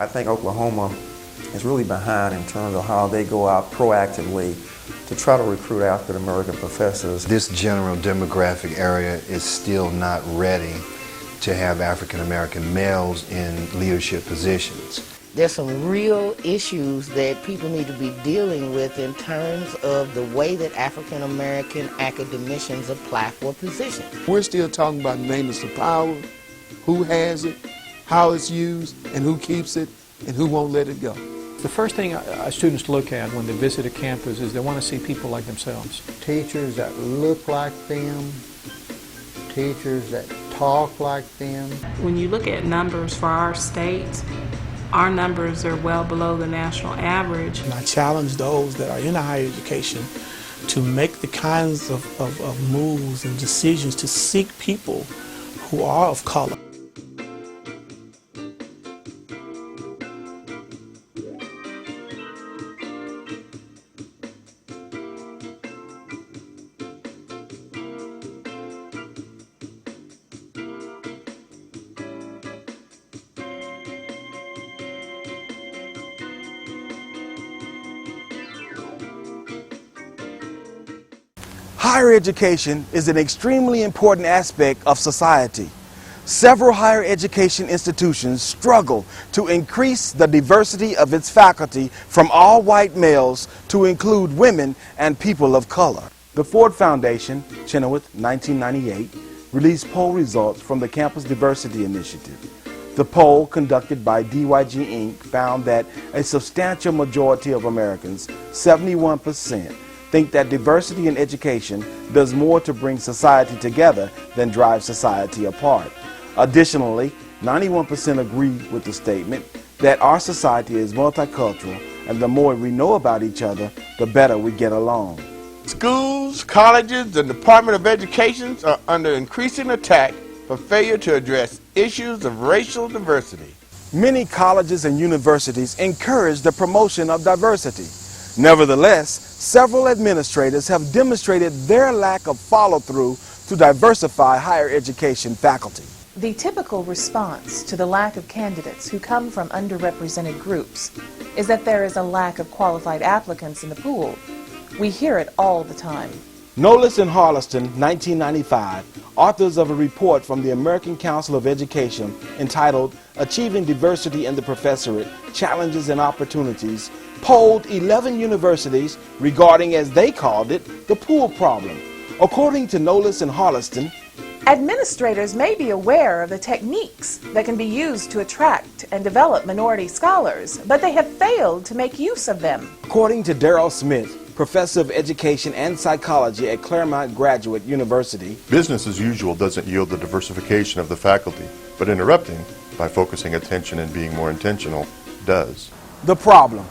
I think Oklahoma is really behind in terms of how they go out proactively to try to recruit African American professors. This general demographic area is still not ready to have African American males in leadership positions. There's some real issues that people need to be dealing with in terms of the way that African American academicians apply for positions. We're still talking about maintenance of power, who has it, how it's used, and who keeps it, and who won't let it go. The first thing students look at when they visit a campus is they want to see people like themselves. Teachers that look like them, teachers that talk like them. When you look at numbers for our state, our numbers are well below the national average. And I challenge those that are in higher education to make the kinds of moves and decisions to seek people who are of color. Higher education is an extremely important aspect of society. Several higher education institutions struggle to increase the diversity of its faculty from all white males to include women and people of color. The Ford Foundation, Chenoweth, 1998, released poll results from the Campus Diversity Initiative. The poll, conducted by DYG Inc., found that a substantial majority of Americans, 71%, think that diversity in education does more to bring society together than drive society apart. Additionally, 91% agree with the statement that our society is multicultural, and the more we know about each other, the better we get along. Schools, colleges, and Department of Education are under increasing attack for failure to address issues of racial diversity. Many colleges and universities encourage the promotion of diversity. Nevertheless, several administrators have demonstrated their lack of follow-through to diversify higher education faculty. The typical response to the lack of candidates who come from underrepresented groups is that there is a lack of qualified applicants in the pool. We hear it all the time. Knowles and Harleston, 1995, authors of a report from the American Council of Education entitled Achieving Diversity in the Professorate, Challenges and Opportunities, polled 11 universities regarding, as they called it, the pool problem. According to Knowles and Harleston, administrators may be aware of the techniques that can be used to attract and develop minority scholars, but they have failed to make use of them. According to Darrell Smith, professor of education and psychology at Claremont Graduate University, business as usual doesn't yield the diversification of the faculty, but interrupting, by focusing attention and being more intentional, does. The problem: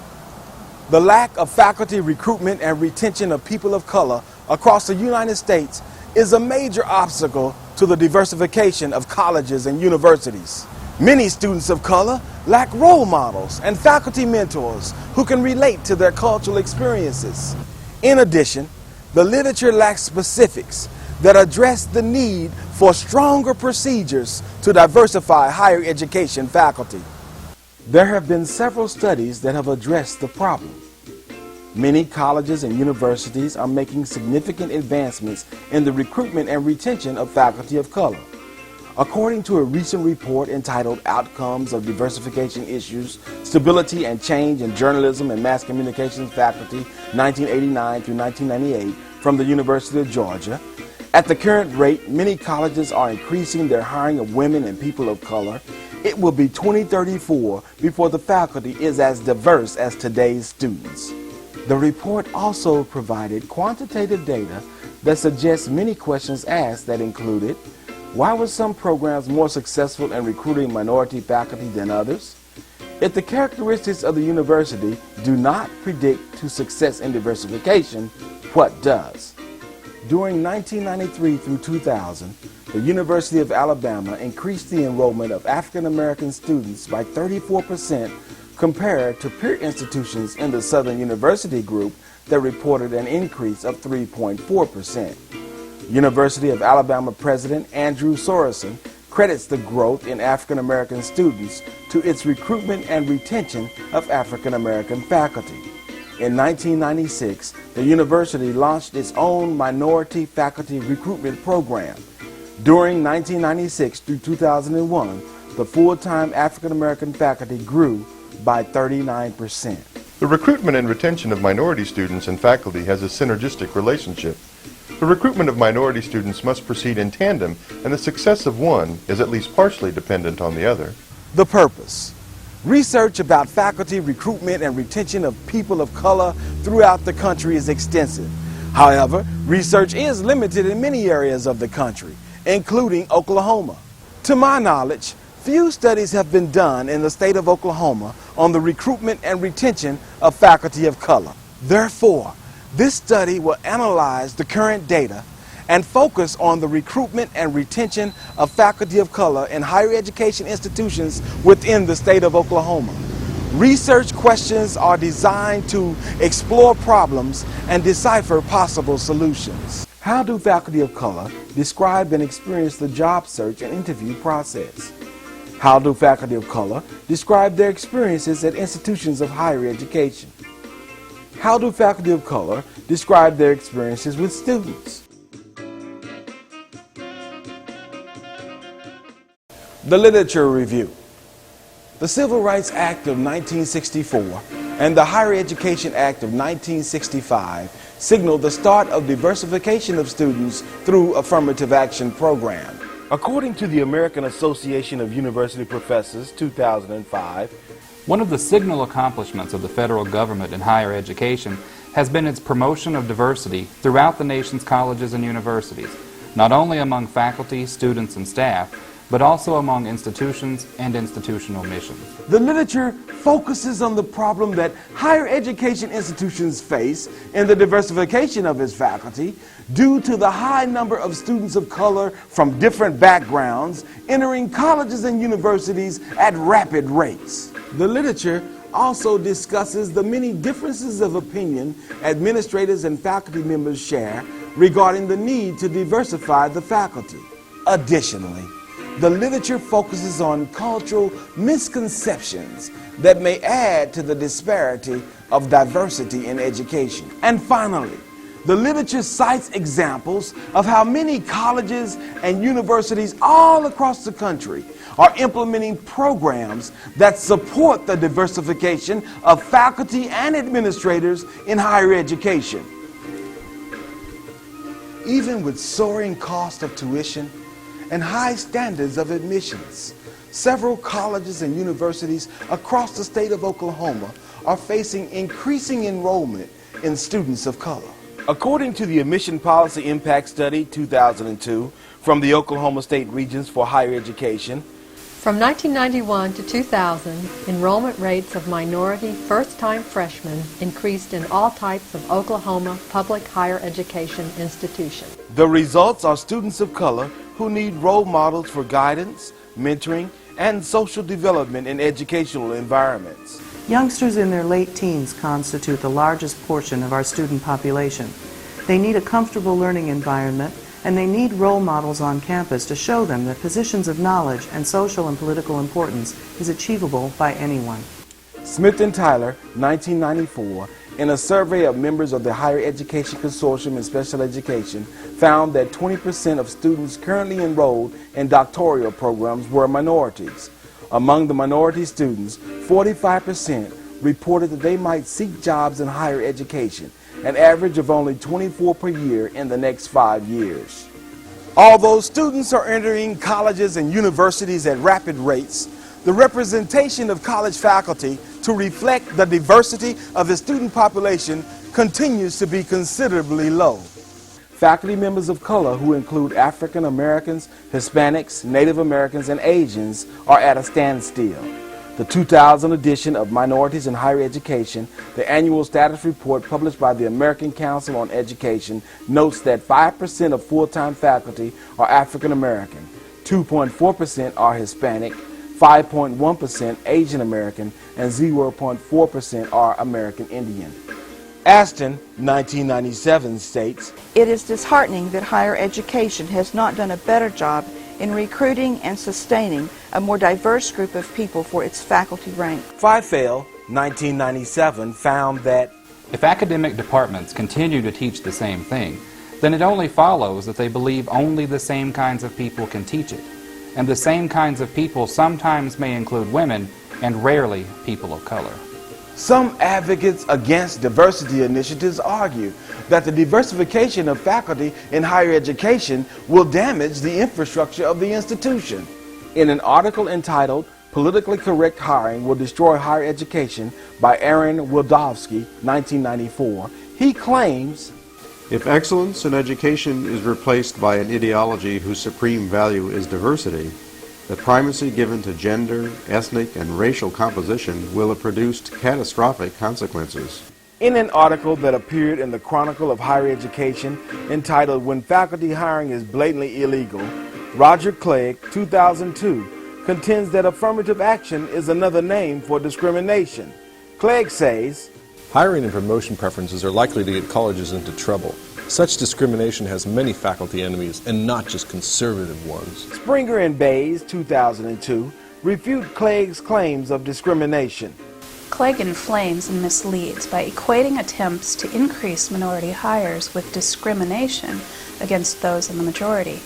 the lack of faculty recruitment and retention of people of color across the United States is a major obstacle to the diversification of colleges and universities. Many students of color lack role models and faculty mentors who can relate to their cultural experiences. In addition, the literature lacks specifics that address the need for stronger procedures to diversify higher education faculty. There have been several studies that have addressed the problem. Many colleges and universities are making significant advancements in the recruitment and retention of faculty of color. According to a recent report entitled Outcomes of Diversification Issues, Stability and Change in Journalism and Mass Communications Faculty, 1989 through 1998, from the University of Georgia, at the current rate, many colleges are increasing their hiring of women and people of color. It will be 2034 before the faculty is as diverse as today's students. The report also provided quantitative data that suggests many questions asked that included: why were some programs more successful in recruiting minority faculty than others? If the characteristics of the university do not predict to success in diversification, what does? During 1993 through 2000, the University of Alabama increased the enrollment of African American students by 34% compared to peer institutions in the Southern University group that reported an increase of 3.4%. University of Alabama President Andrew Sorensen credits the growth in African American students to its recruitment and retention of African American faculty. In 1996, the university launched its own minority faculty recruitment program. During 1996 through 2001, the full-time African American faculty grew by 39%. The recruitment and retention of minority students and faculty has a synergistic relationship. The recruitment of minority students must proceed in tandem, and the success of one is at least partially dependent on the other. The purpose. Research about faculty recruitment and retention of people of color throughout the country is extensive. However, research is limited in many areas of the country, including Oklahoma. To my knowledge, few studies have been done in the state of Oklahoma on the recruitment and retention of faculty of color. Therefore, this study will analyze the current data and focus on the recruitment and retention of faculty of color in higher education institutions within the state of Oklahoma. Research questions are designed to explore problems and decipher possible solutions. How do faculty of color describe and experience the job search and interview process? How do faculty of color describe their experiences at institutions of higher education? How do faculty of color describe their experiences with students? The literature review. The Civil Rights Act of 1964 and the Higher Education Act of 1965 signaled the start of diversification of students through affirmative action program. According to the American Association of University Professors, 2005, one of the signal accomplishments of the federal government in higher education has been its promotion of diversity throughout the nation's colleges and universities, not only among faculty, students, and staff, but also among institutions and institutional missions. The literature focuses on the problem that higher education institutions face in the diversification of its faculty due to the high number of students of color from different backgrounds entering colleges and universities at rapid rates. The literature also discusses the many differences of opinion administrators and faculty members share regarding the need to diversify the faculty. Additionally, the literature focuses on cultural misconceptions that may add to the disparity of diversity in education. And finally, the literature cites examples of how many colleges and universities all across the country are implementing programs that support the diversification of faculty and administrators in higher education. Even with soaring cost of tuition and high standards of admissions, several colleges and universities across the state of Oklahoma are facing increasing enrollment in students of color. According to the Admission Policy Impact Study 2002 from the Oklahoma State Regents for Higher Education, from 1991 to 2000, enrollment rates of minority first-time freshmen increased in all types of Oklahoma public higher education institutions. The results are students of color who need role models for guidance, mentoring, and social development in educational environments. Youngsters in their late teens constitute the largest portion of our student population. They need a comfortable learning environment, and they need role models on campus to show them that positions of knowledge and social and political importance is achievable by anyone. Smith and Tyler, 1994, in a survey of members of the Higher Education Consortium in Special Education, found that 20% of students currently enrolled in doctoral programs were minorities. Among the minority students, 45% reported that they might seek jobs in higher education, an average of only 24 per year in the next 5 years. Although students are entering colleges and universities at rapid rates, the representation of college faculty to reflect the diversity of the student population continues to be considerably low. Faculty members of color, who include African Americans, Hispanics, Native Americans, and Asians, are at a standstill. The 2000 edition of Minorities in Higher Education, the annual status report published by the American Council on Education, notes that 5% of full-time faculty are African American, 2.4% are Hispanic, 5.1% Asian American, and 0.4% are American Indian. Aston, 1997, states, "It is disheartening that higher education has not done a better job in recruiting and sustaining a more diverse group of people for its faculty rank. Feifel, 1997, found that if academic departments continue to teach the same thing, then it only follows that they believe only the same kinds of people can teach it. And the same kinds of people sometimes may include women and rarely people of color. some advocates against diversity initiatives argue that the diversification of faculty in higher education will damage the infrastructure of the institution. In an article entitled Politically Correct Hiring Will Destroy Higher Education by Aaron Wildovsky, 1994, he claims, if excellence in education is replaced by an ideology whose supreme value is diversity, the primacy given to gender, ethnic, and racial composition will have produced catastrophic consequences. In an article that appeared in the Chronicle of Higher Education entitled When Faculty Hiring is Blatantly Illegal, Roger Clegg, 2002, contends that affirmative action is another name for discrimination. Clegg says, hiring and promotion preferences are likely to get colleges into trouble. Such discrimination has many faculty enemies, and not just conservative ones. Springer and Bays, 2002, refute Clegg's claims of discrimination. Clegg inflames and misleads by equating attempts to increase minority hires with discrimination against those in the majority.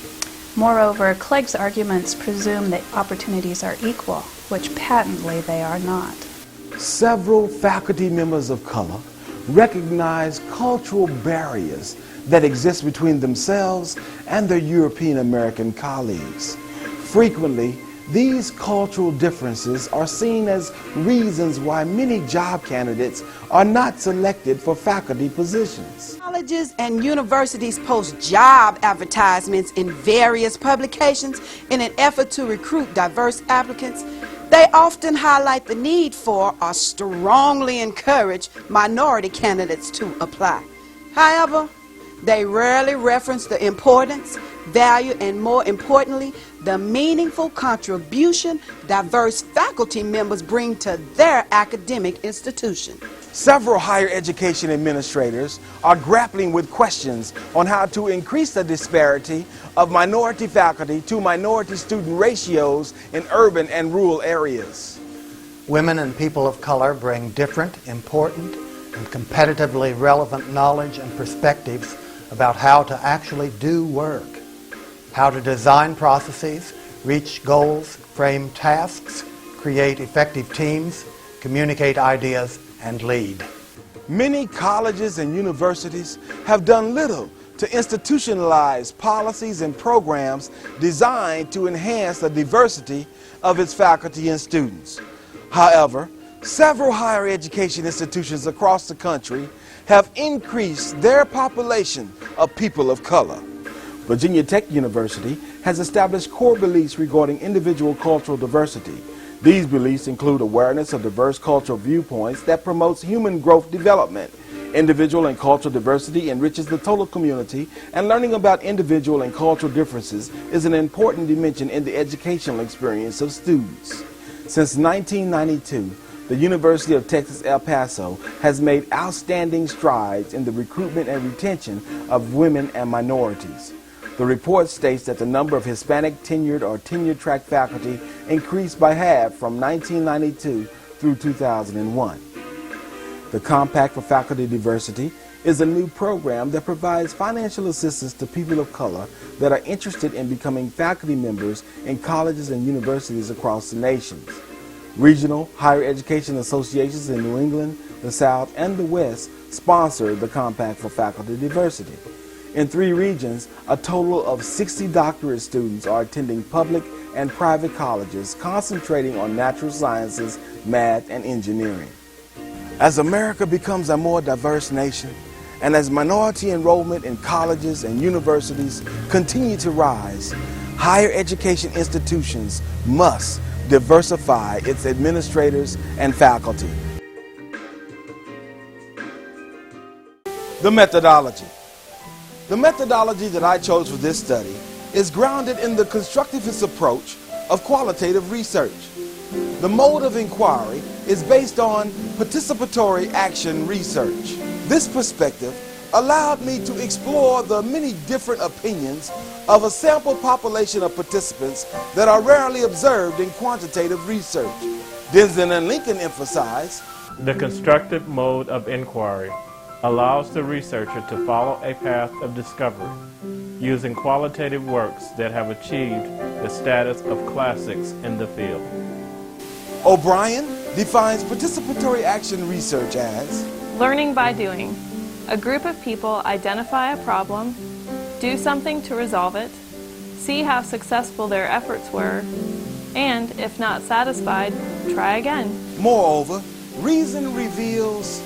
Moreover, Clegg's arguments presume that opportunities are equal, which patently they are not. Several faculty members of color recognize cultural barriers that exist between themselves and their European American colleagues. Frequently, these cultural differences are seen as reasons why many job candidates are not selected for faculty positions. Colleges and universities post job advertisements in various publications in an effort to recruit diverse applicants. They often highlight the need for or strongly encourage minority candidates to apply. However, they rarely reference the importance, value, and more importantly, the meaningful contribution diverse faculty members bring to their academic institution. Several higher education administrators are grappling with questions on how to increase the disparity of minority faculty to minority student ratios in urban and rural areas. Women and people of color bring different, important, and competitively relevant knowledge and perspectives about how to actually do work, how to design processes, reach goals, frame tasks, create effective teams, communicate ideas, and lead. Many colleges and universities have done little to institutionalize policies and programs designed to enhance the diversity of its faculty and students. However, several higher education institutions across the country have increased their population of people of color. Virginia Tech University has established core beliefs regarding individual cultural diversity. These beliefs include awareness of diverse cultural viewpoints that promotes human growth development. Individual and cultural diversity enriches the total community, and learning about individual and cultural differences is an important dimension in the educational experience of students. Since 1992, the University of Texas El Paso has made outstanding strides in the recruitment and retention of women and minorities. The report states that the number of Hispanic tenured or tenure-track faculty increased by half from 1992 through 2001. The Compact for Faculty Diversity is a new program that provides financial assistance to people of color that are interested in becoming faculty members in colleges and universities across the nations. Regional higher education associations in New England, the South, and the West sponsor the Compact for Faculty Diversity. In 3 regions, a total of 60 doctorate students are attending public and private colleges concentrating on natural sciences, math, and engineering. As America becomes a more diverse nation, and as minority enrollment in colleges and universities continue to rise, higher education institutions must diversify its administrators and faculty. The methodology. The methodology that I chose for this study is grounded in the constructivist approach of qualitative research. The mode of inquiry is based on participatory action research. This perspective allowed me to explore the many different opinions of a sample population of participants that are rarely observed in quantitative research. Denson and Lincoln emphasize, the constructive mode of inquiry allows the researcher to follow a path of discovery using qualitative works that have achieved the status of classics in the field. O'Brien defines participatory action research as learning by doing. A group of people identify a problem, do something to resolve it, see how successful their efforts were, and, if not satisfied, try again. Moreover, reason reveals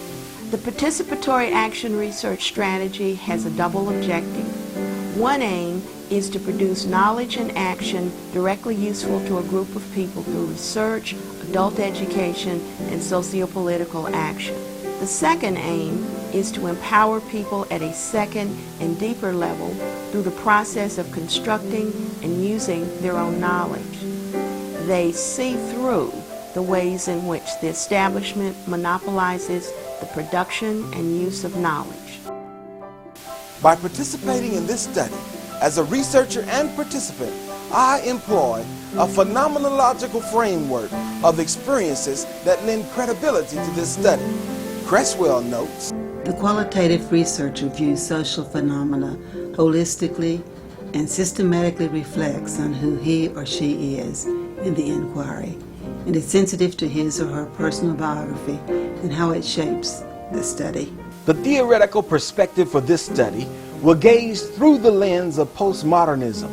the participatory action research strategy has a double objective. One aim is to produce knowledge and action directly useful to a group of people through research, adult education, and socio-political action. The second aim is to empower people at a second and deeper level through the process of constructing and using their own knowledge. They see through the ways in which the establishment monopolizes the production and use of knowledge. By participating in this study, as a researcher and participant, I employ a phenomenological framework of experiences that lend credibility to this study. Cresswell notes, the qualitative researcher views social phenomena holistically and systematically reflects on who he or she is in the inquiry, and is sensitive to his or her personal biography and how it shapes the study. The theoretical perspective for this study will gaze through the lens of postmodernism.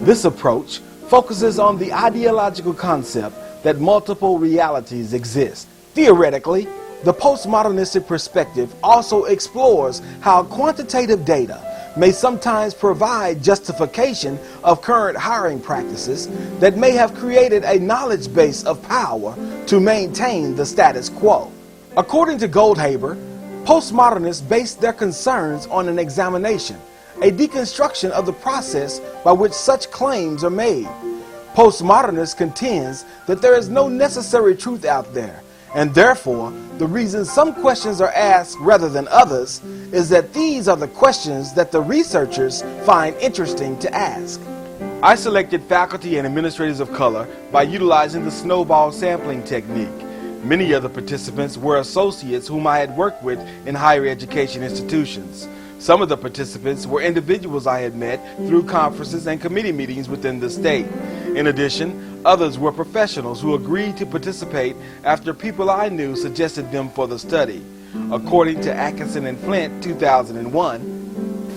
This approach focuses on the ideological concept that multiple realities exist. Theoretically, the postmodernistic perspective also explores how quantitative data may sometimes provide justification of current hiring practices that may have created a knowledge base of power to maintain the status quo. According to Goldhaber, postmodernists base their concerns on an examination, a deconstruction of the process by which such claims are made. Postmodernists contends that there is no necessary truth out there, and therefore, the reason some questions are asked rather than others is that these are the questions that the researchers find interesting to ask. I selected faculty and administrators of color by utilizing the Snowball sampling technique. Many of the participants were associates whom I had worked with in higher education institutions. Some of the participants were individuals I had met through conferences and committee meetings within the state. In addition, others were professionals who agreed to participate after people I knew suggested them for the study. According to Atkinson and Flint, 2001,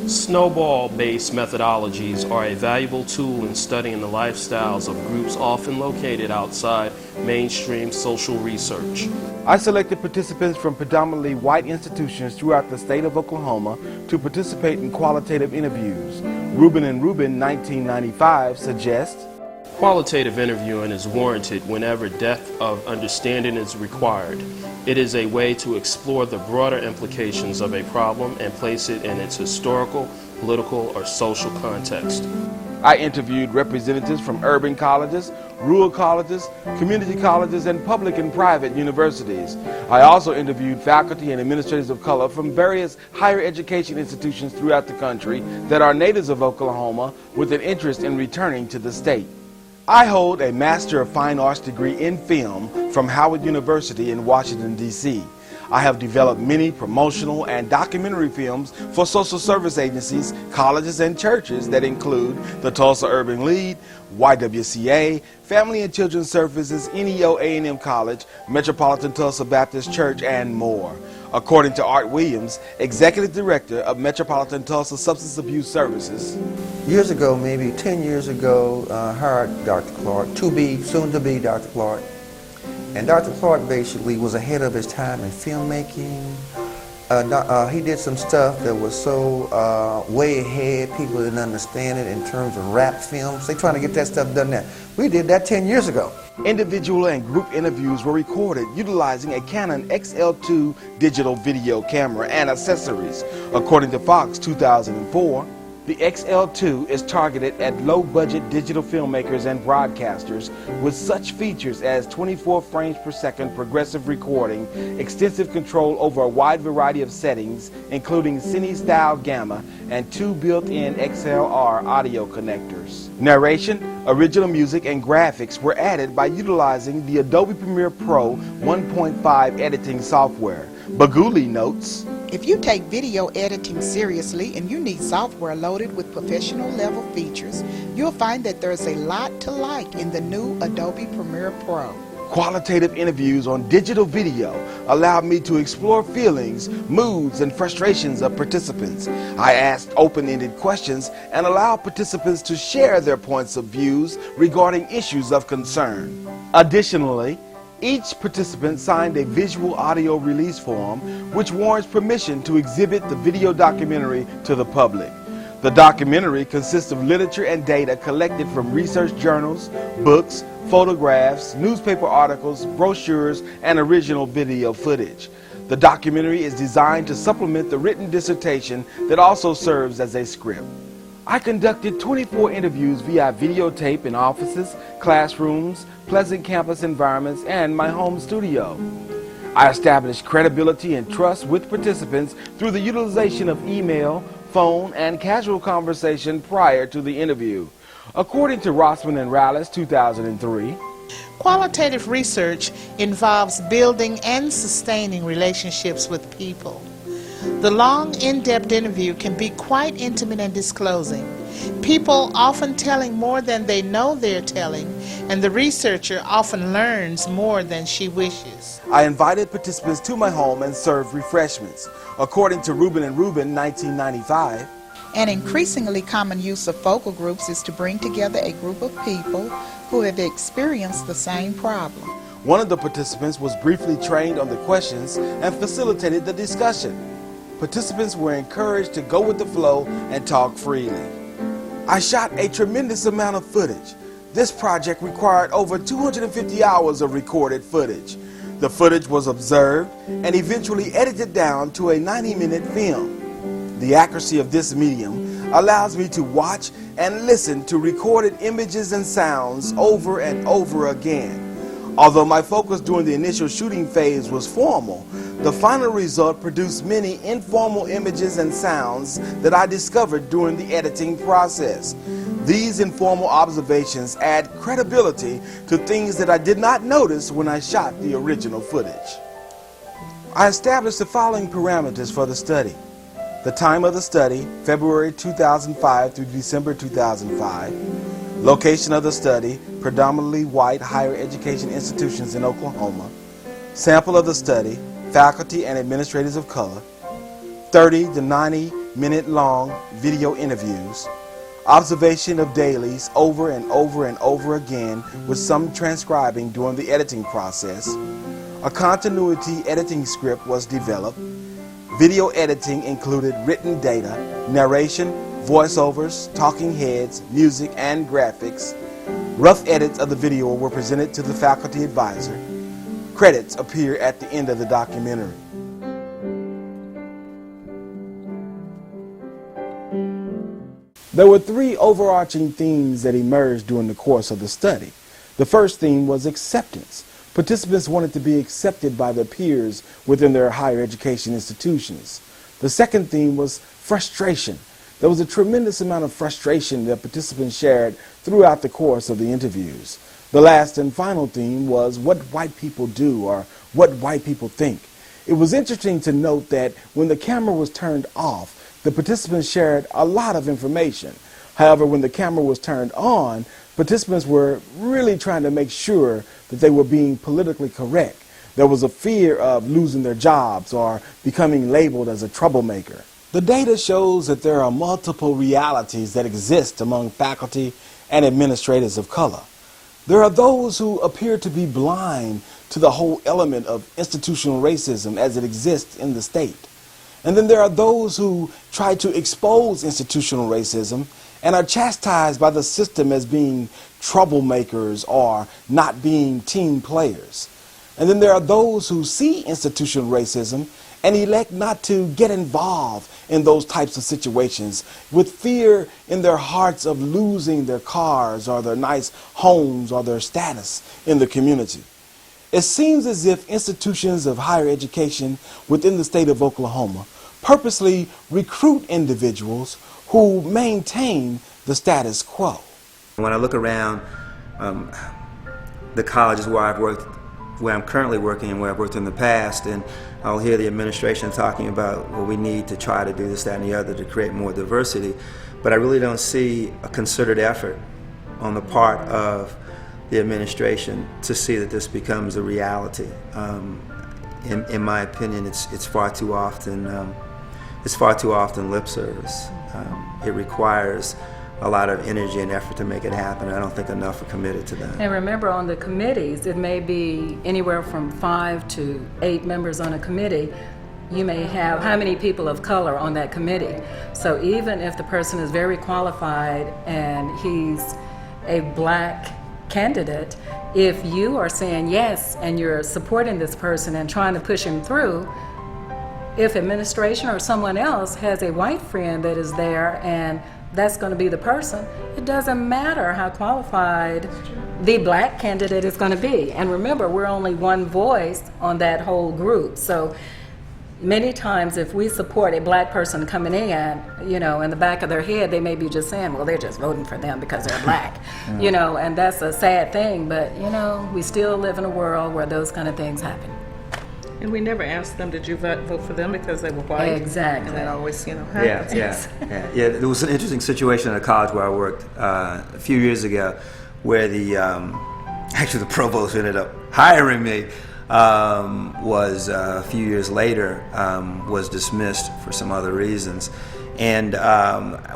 Snowball-based methodologies are a valuable tool in studying the lifestyles of groups often located outside mainstream social research. I selected participants from predominantly white institutions throughout the state of Oklahoma to participate in qualitative interviews. Rubin and Rubin, 1995, suggests qualitative interviewing is warranted whenever depth of understanding is required. It is a way to explore the broader implications of a problem and place it in its historical, political, or social context. I interviewed representatives from urban colleges, rural colleges, community colleges, and public and private universities. I also interviewed faculty and administrators of color from various higher education institutions throughout the country that are natives of Oklahoma with an interest in returning to the state. I hold a Master of Fine Arts degree in film from Howard University in Washington, D.C. I have developed many promotional and documentary films for social service agencies, colleges, and churches that include the Tulsa Urban League, YWCA, Family and Children's Services, NEO A&M College, Metropolitan Tulsa Baptist Church, and more. According to Art Williams, Executive Director of Metropolitan Tulsa Substance Abuse Services. Years ago, maybe 10 years ago, hired Dr. Clark, soon to be Dr. Clark. And Dr. Clark basically was ahead of his time in filmmaking. He did some stuff that was so way ahead, people didn't understand it in terms of rap films. They're trying to get that stuff done now. We did that 10 years ago. Individual and group interviews were recorded utilizing a Canon XL2 digital video camera and accessories. According to Fox 2004, The XL2 is targeted at low-budget digital filmmakers and broadcasters with such features as 24 frames per second progressive recording, extensive control over a wide variety of settings, including Cine-style gamma, and 2 built-in XLR audio connectors. Narration, original music, and graphics were added by utilizing the Adobe Premiere Pro 1.5 editing software. Baguli notes, "If you take video editing seriously and you need software loaded with professional level features, you'll find that there's a lot to like in the new Adobe Premiere Pro." Qualitative interviews on digital video allowed me to explore feelings, moods, and frustrations of participants. I asked open-ended questions and allowed participants to share their points of views regarding issues of concern. Additionally, each participant signed a visual audio release form which warrants permission to exhibit the video documentary to the public. The documentary consists of literature and data collected from research journals, books, photographs, newspaper articles, brochures, and original video footage. The documentary is designed to supplement the written dissertation that also serves as a script. I conducted 24 interviews via videotape in offices, classrooms, pleasant campus environments, and my home studio. I established credibility and trust with participants through the utilization of email, phone, and casual conversation prior to the interview. According to Rossman and Rallis, 2003, qualitative research involves building and sustaining relationships with people. The long, in-depth interview can be quite intimate and disclosing. People often telling more than they know they're telling, and the researcher often learns more than she wishes. I invited participants to my home and served refreshments. According to Rubin and Rubin, 1995, An increasingly common use of focal groups is to bring together a group of people who have experienced the same problem. one of the participants was briefly trained on the questions and facilitated the discussion. Participants were encouraged to go with the flow and talk freely. I shot a tremendous amount of footage. This project required over 250 hours of recorded footage. The footage was observed and eventually edited down to a 90-minute film. The accuracy of this medium allows me to watch and listen to recorded images and sounds over and over again. Although my focus during the initial shooting phase was formal, the final result produced many informal images and sounds that I discovered during the editing process. These informal observations add credibility to things that I did not notice when I shot the original footage. I established the following parameters for the study. The time of the study, February 2005 through December 2005. Location of the study, predominantly white higher education institutions in Oklahoma. Sample of the study, faculty and administrators of color. 30 to 90 minute long video interviews. Observation of dailies over and over and over again with some transcribing during the editing process. A continuity editing script was developed. Video editing included written data, narration, voiceovers, talking heads, music, and graphics. Rough edits of the video were presented to the faculty advisor. Credits appear at the end of the documentary. There were three overarching themes that emerged during the course of the study. The first theme was acceptance. Participants wanted to be accepted by their peers within their higher education institutions. The second theme was frustration. There was a tremendous amount of frustration that participants shared throughout the course of the interviews. The last and final theme was what white people do or what white people think. It was interesting to note that when the camera was turned off, the participants shared a lot of information. However, when the camera was turned on, participants were really trying to make sure that they were being politically correct. There was a fear of losing their jobs or becoming labeled as a troublemaker. The data shows that there are multiple realities that exist among faculty and administrators of color. There are those who appear to be blind to the whole element of institutional racism as it exists in the state. And then there are those who try to expose institutional racism and are chastised by the system as being troublemakers or not being team players. And then there are those who see institutional racism and elect not to get involved in those types of situations with fear in their hearts of losing their cars or their nice homes or their status in the community. It seems as if institutions of higher education within the state of Oklahoma purposely recruit individuals who maintain the status quo. When I look around the colleges where I've worked, where I'm currently working and where I've worked in the past, and I'll hear the administration talking about, well, we need to try to do this, that, and the other to create more diversity, but I really don't see a concerted effort on the part of the administration to see that this becomes a reality. In my opinion, it's far too often lip service. It requires a lot of energy and effort to make it happen. I don't think enough are committed to that. And remember, on the committees, it may be anywhere from 5 to 8 members on a committee. You may have how many people of color on that committee. So even if the person is very qualified and he's a black candidate, if you are saying yes and you're supporting this person and trying to push him through, if administration or someone else has a white friend that is there and that's going to be the person, it doesn't matter how qualified the black candidate is going to be. And remember, we're only one voice on that whole group. So many times if we support a black person coming in, you know, in the back of their head, they may be just saying, well, they're just voting for them because they're black, you know, and that's a sad thing. But, you know, we still live in a world where those kind of things happen. And we never asked them, did you vote for them because they were white? Exactly. And that always, you know, happens. Yeah. There was an interesting situation at a college where I worked a few years ago where actually the provost who ended up hiring me was a few years later was dismissed for some other reasons. And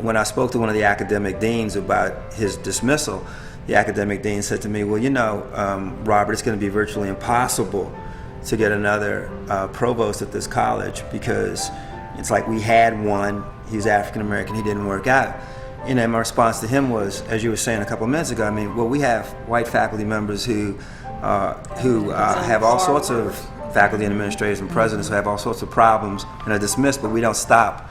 when I spoke to one of the academic deans about his dismissal, the academic dean said to me, well, you know, Robert, it's going to be virtually impossible to get another provost at this college because it's like we had one, he's African American, he didn't work out. And then my response to him was, as you were saying a couple of minutes ago, I mean, well, we have white faculty members who have all sorts of faculty and administrators and presidents who have all sorts of problems and are dismissed, but we don't stop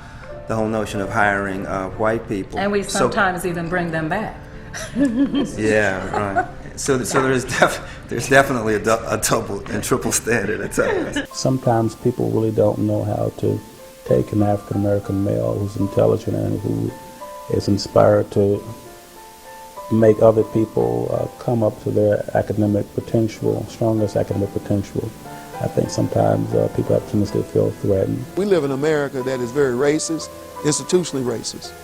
the whole notion of hiring white people. And we sometimes even bring them back. Yeah, right. So there's definitely a double and triple standard at times. Sometimes people really don't know how to take an African American male who's intelligent and who is inspired to make other people come up to their academic potential, strongest academic potential. I think sometimes people have a tendency to feel threatened. We live in America that is very racist, institutionally racist,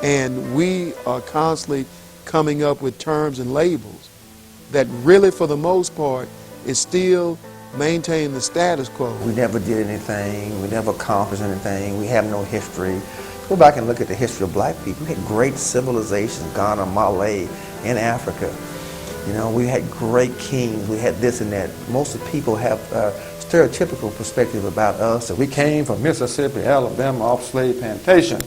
and we are constantly coming up with terms and labels that really, for the most part, is still maintaining the status quo. We never did anything. We never accomplished anything. We have no history. Go back and look at the history of black people. We had great civilizations, Ghana, Malay, in Africa. You know, we had great kings. We had this and that. Most of the people have a stereotypical perspective about us. We came from Mississippi, Alabama, off slave plantation.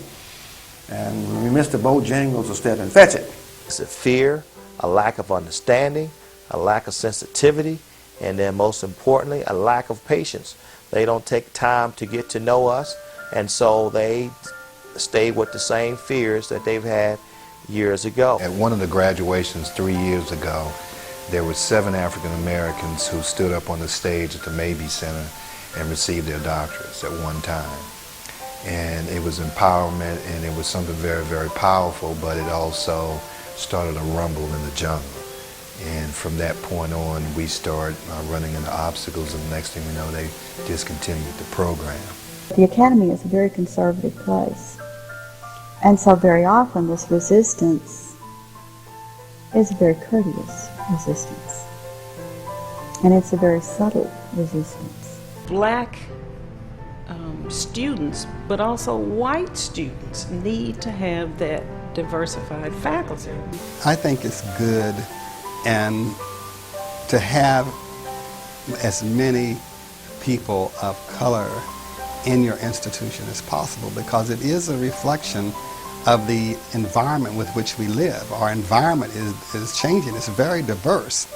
And we missed the Bojangles to step and fetch it. It's a fear, a lack of understanding, a lack of sensitivity, and then most importantly, a lack of patience. They don't take time to get to know us, and so they stay with the same fears that they've had years ago. At one of the graduations 3 years ago, there were 7 African Americans who stood up on the stage at the Mabee Center and received their doctorates at one time. And it was empowerment, and it was something very, very powerful, but it also started a rumble in the jungle. And from that point on, we started running into obstacles, and the next thing we know, they discontinued the program. The Academy is a very conservative place. And so very often this resistance is a very courteous resistance. And it's a very subtle resistance. Black students, but also white students, need to have that diversified faculty. I think it's good and to have as many people of color in your institution as possible, because it is a reflection of the environment with which we live. Our environment is changing. It's very diverse.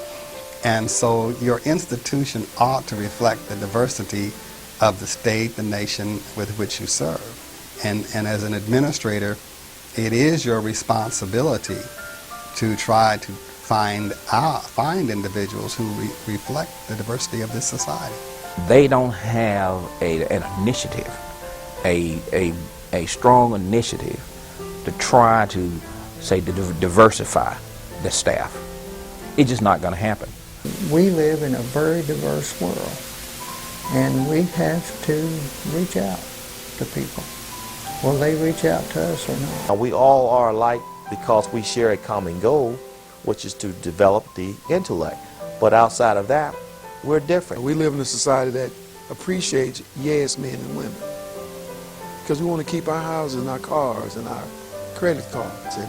And so your institution ought to reflect the diversity of the state, the nation with which you serve. And as an administrator, it is your responsibility to try to find individuals who reflect the diversity of this society. They don't have an initiative, a strong initiative to try to, say, to diversify the staff. It's just not going to happen. We live in a very diverse world, and we have to reach out to people. Will they reach out to us or not? We all are alike because we share a common goal, which is to develop the intellect. But outside of that, we're different. We live in a society that appreciates yes men and women, because we want to keep our houses and our cars and our credit cards. And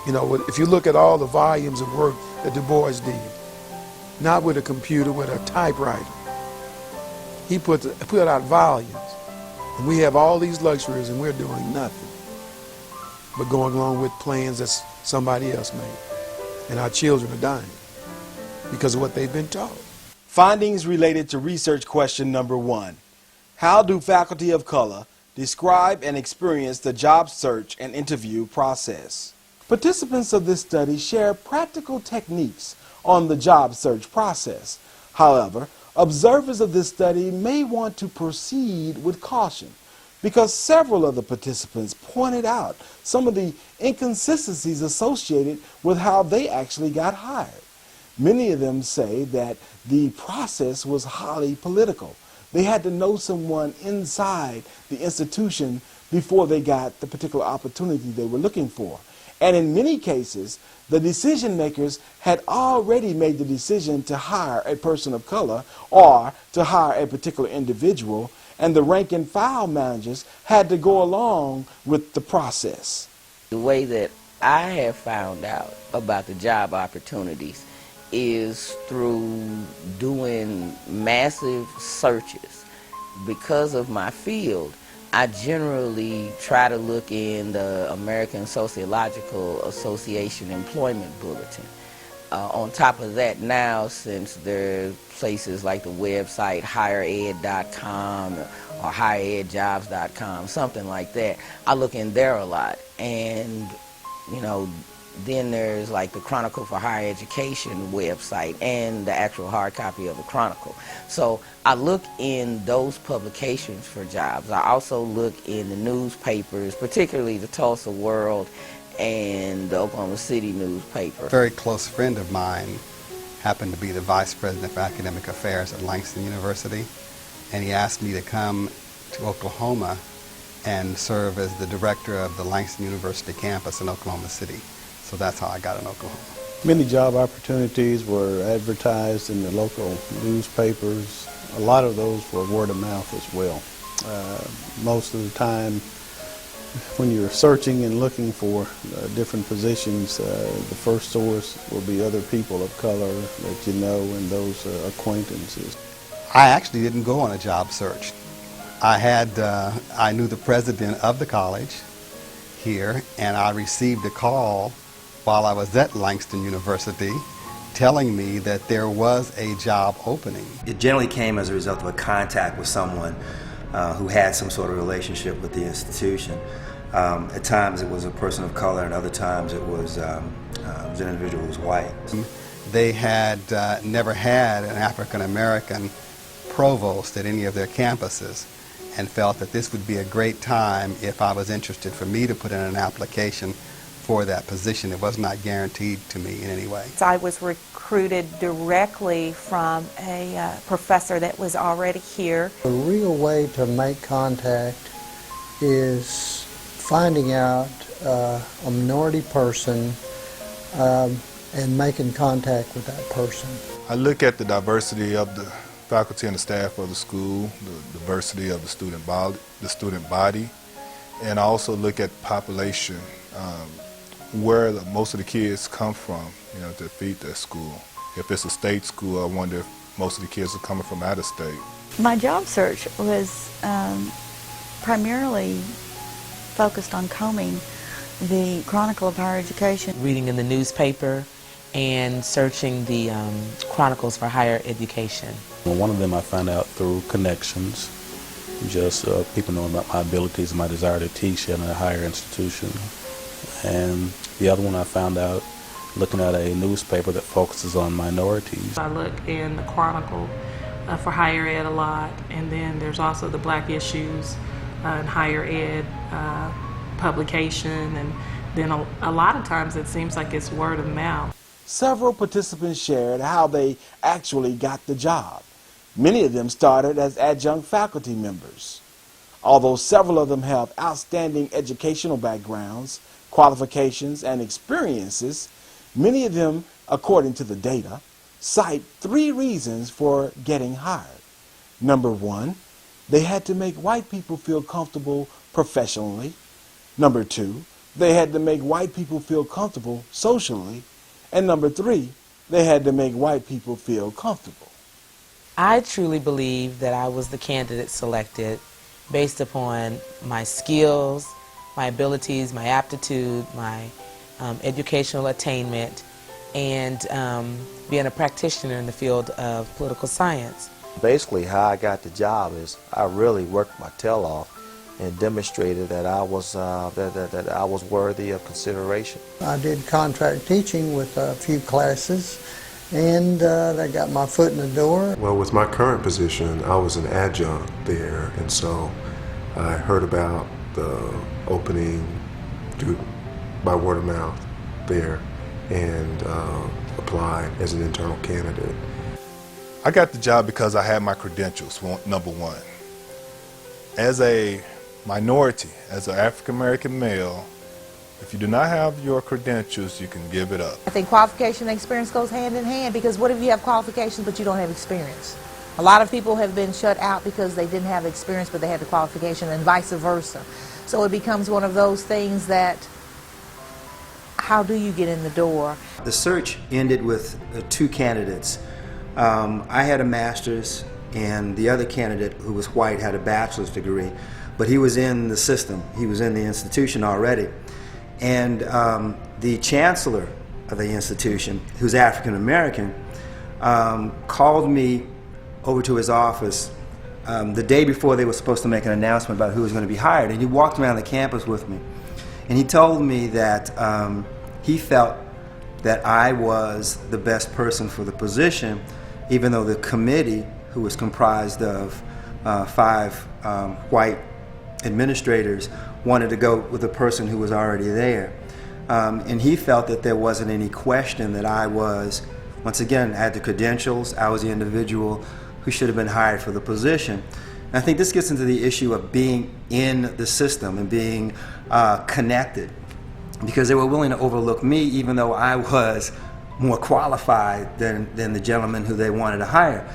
you know, if you look at all the volumes of work that Du Bois did, not with a computer, with a typewriter, he put out volumes. And we have all these luxuries and we're doing nothing but going along with plans that somebody else made. And our children are dying because of what they've been taught. Findings related to research question number 1. How do faculty of color describe and experience the job search and interview process? Participants of this study share practical techniques on the job search process. However, observers of this study may want to proceed with caution because several of the participants pointed out some of the inconsistencies associated with how they actually got hired. Many of them say that the process was highly political. They had to know someone inside the institution before they got the particular opportunity they were looking for. And in many cases, the decision makers had already made the decision to hire a person of color or to hire a particular individual, and the rank and file managers had to go along with the process. The way that I have found out about the job opportunities is through doing massive searches. Because of my field, I generally try to look in the American Sociological Association Employment Bulletin. On top of that, now, since there are places like the website highered.com or higheredjobs.com, something like that, I look in there a lot. And, you know, then there's like the Chronicle for Higher Education website and the actual hard copy of the Chronicle. So I look in those publications for jobs. I also look in the newspapers, particularly the Tulsa World and the Oklahoma City newspaper. A very close friend of mine happened to be the Vice President for Academic Affairs at Langston University, and he asked me to come to Oklahoma and serve as the director of the Langston University campus in Oklahoma City. So that's how I got in Oklahoma. Many job opportunities were advertised in the local newspapers. A lot of those were word of mouth as well. Most of the time, when you're searching and looking for different positions, the first source will be other people of color that you know and those acquaintances. I actually didn't go on a job search. I knew the president of the college here, and I received a call while I was at Langston University telling me that there was a job opening. It generally came as a result of a contact with someone who had some sort of relationship with the institution. At times it was a person of color, and other times it was an individual who was white. They had never had an African American provost at any of their campuses, and felt that this would be a great time, if I was interested, for me to put in an application for that position. It was not guaranteed to me in any way. I was recruited directly from a professor that was already here. The real way to make contact is finding out a minority person and making contact with that person. I look at the diversity of the faculty and the staff of the school, the diversity of the student body, and I also look at population, where most of the kids come from, you know, to feed their school. If it's a state school, I wonder if most of the kids are coming from out of state. My job search was primarily focused on combing the Chronicle of Higher Education. Reading in the newspaper and searching the chronicles for higher education. One of them I found out through connections, just people knowing about my abilities and my desire to teach in a higher institution. And the other one I found out looking at a newspaper that focuses on minorities. I look in the Chronicle for higher ed a lot, and then there's also the Black Issues and higher ed publication, and then a lot of times it seems like it's word of mouth. Several participants shared how they actually got the job. Many of them started as adjunct faculty members. Although several of them have outstanding educational backgrounds, qualifications, and experiences, many of them, according to the data, cite 3 reasons for getting hired. Number 1, they had to make white people feel comfortable professionally. Number 2, they had to make white people feel comfortable socially. And number 3, they had to make white people feel comfortable. I truly believe that I was the candidate selected based upon my skills, my abilities, my aptitude, my educational attainment, and being a practitioner in the field of political science. Basically, how I got the job is I really worked my tail off and demonstrated that I was that I was worthy of consideration. I did contract teaching with a few classes, and I got my foot in the door. Well, with my current position, I was an adjunct there, and so I heard about the opening by word of mouth there and applied as an internal candidate. I got the job because I had my credentials, number 1. As a minority, as an African-American male, if you do not have your credentials, you can give it up. I think qualification and experience goes hand in hand, because what if you have qualifications but you don't have experience? A lot of people have been shut out because they didn't have experience but they had the qualification, and vice versa. So it becomes one of those things that, how do you get in the door? The search ended with 2 candidates. I had a master's, and the other candidate, who was white, had a bachelor's degree, but he was in the system. He was in the institution already. And the chancellor of the institution, who's African American, called me over to his office the day before they were supposed to make an announcement about who was going to be hired. And he walked around the campus with me. And he told me that he felt that I was the best person for the position, even though the committee, who was comprised of 5 white administrators, wanted to go with the person who was already there. And he felt that there wasn't any question that I was, once again, had the credentials, I was the individual who should have been hired for the position. And I think this gets into the issue of being in the system and being connected, because they were willing to overlook me even though I was more qualified than the gentleman who they wanted to hire.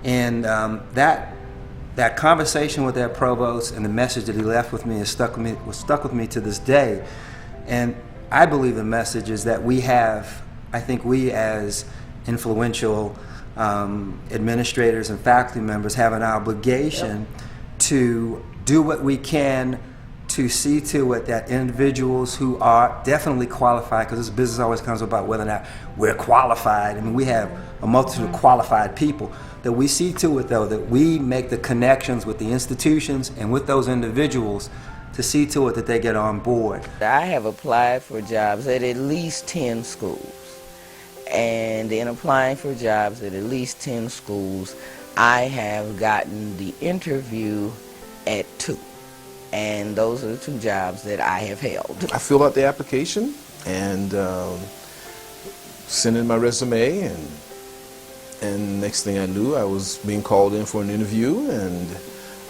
And that conversation with their provost and the message that he left with me was stuck with me to this day. And I believe the message is that we as influential administrators and faculty members have an obligation to do what we can to see to it that individuals who are definitely qualified, because this business always comes about whether or not we're qualified. I mean, we have a multitude of qualified people, that we see to it, though, that we make the connections with the institutions and with those individuals to see to it that they get on board. I have applied for jobs at least 10 schools. And in applying for jobs at least 10 schools, I have gotten the interview at 2. And those are the 2 jobs that I have held. I filled out the application and sent in my resume, and next thing I knew, I was being called in for an interview, and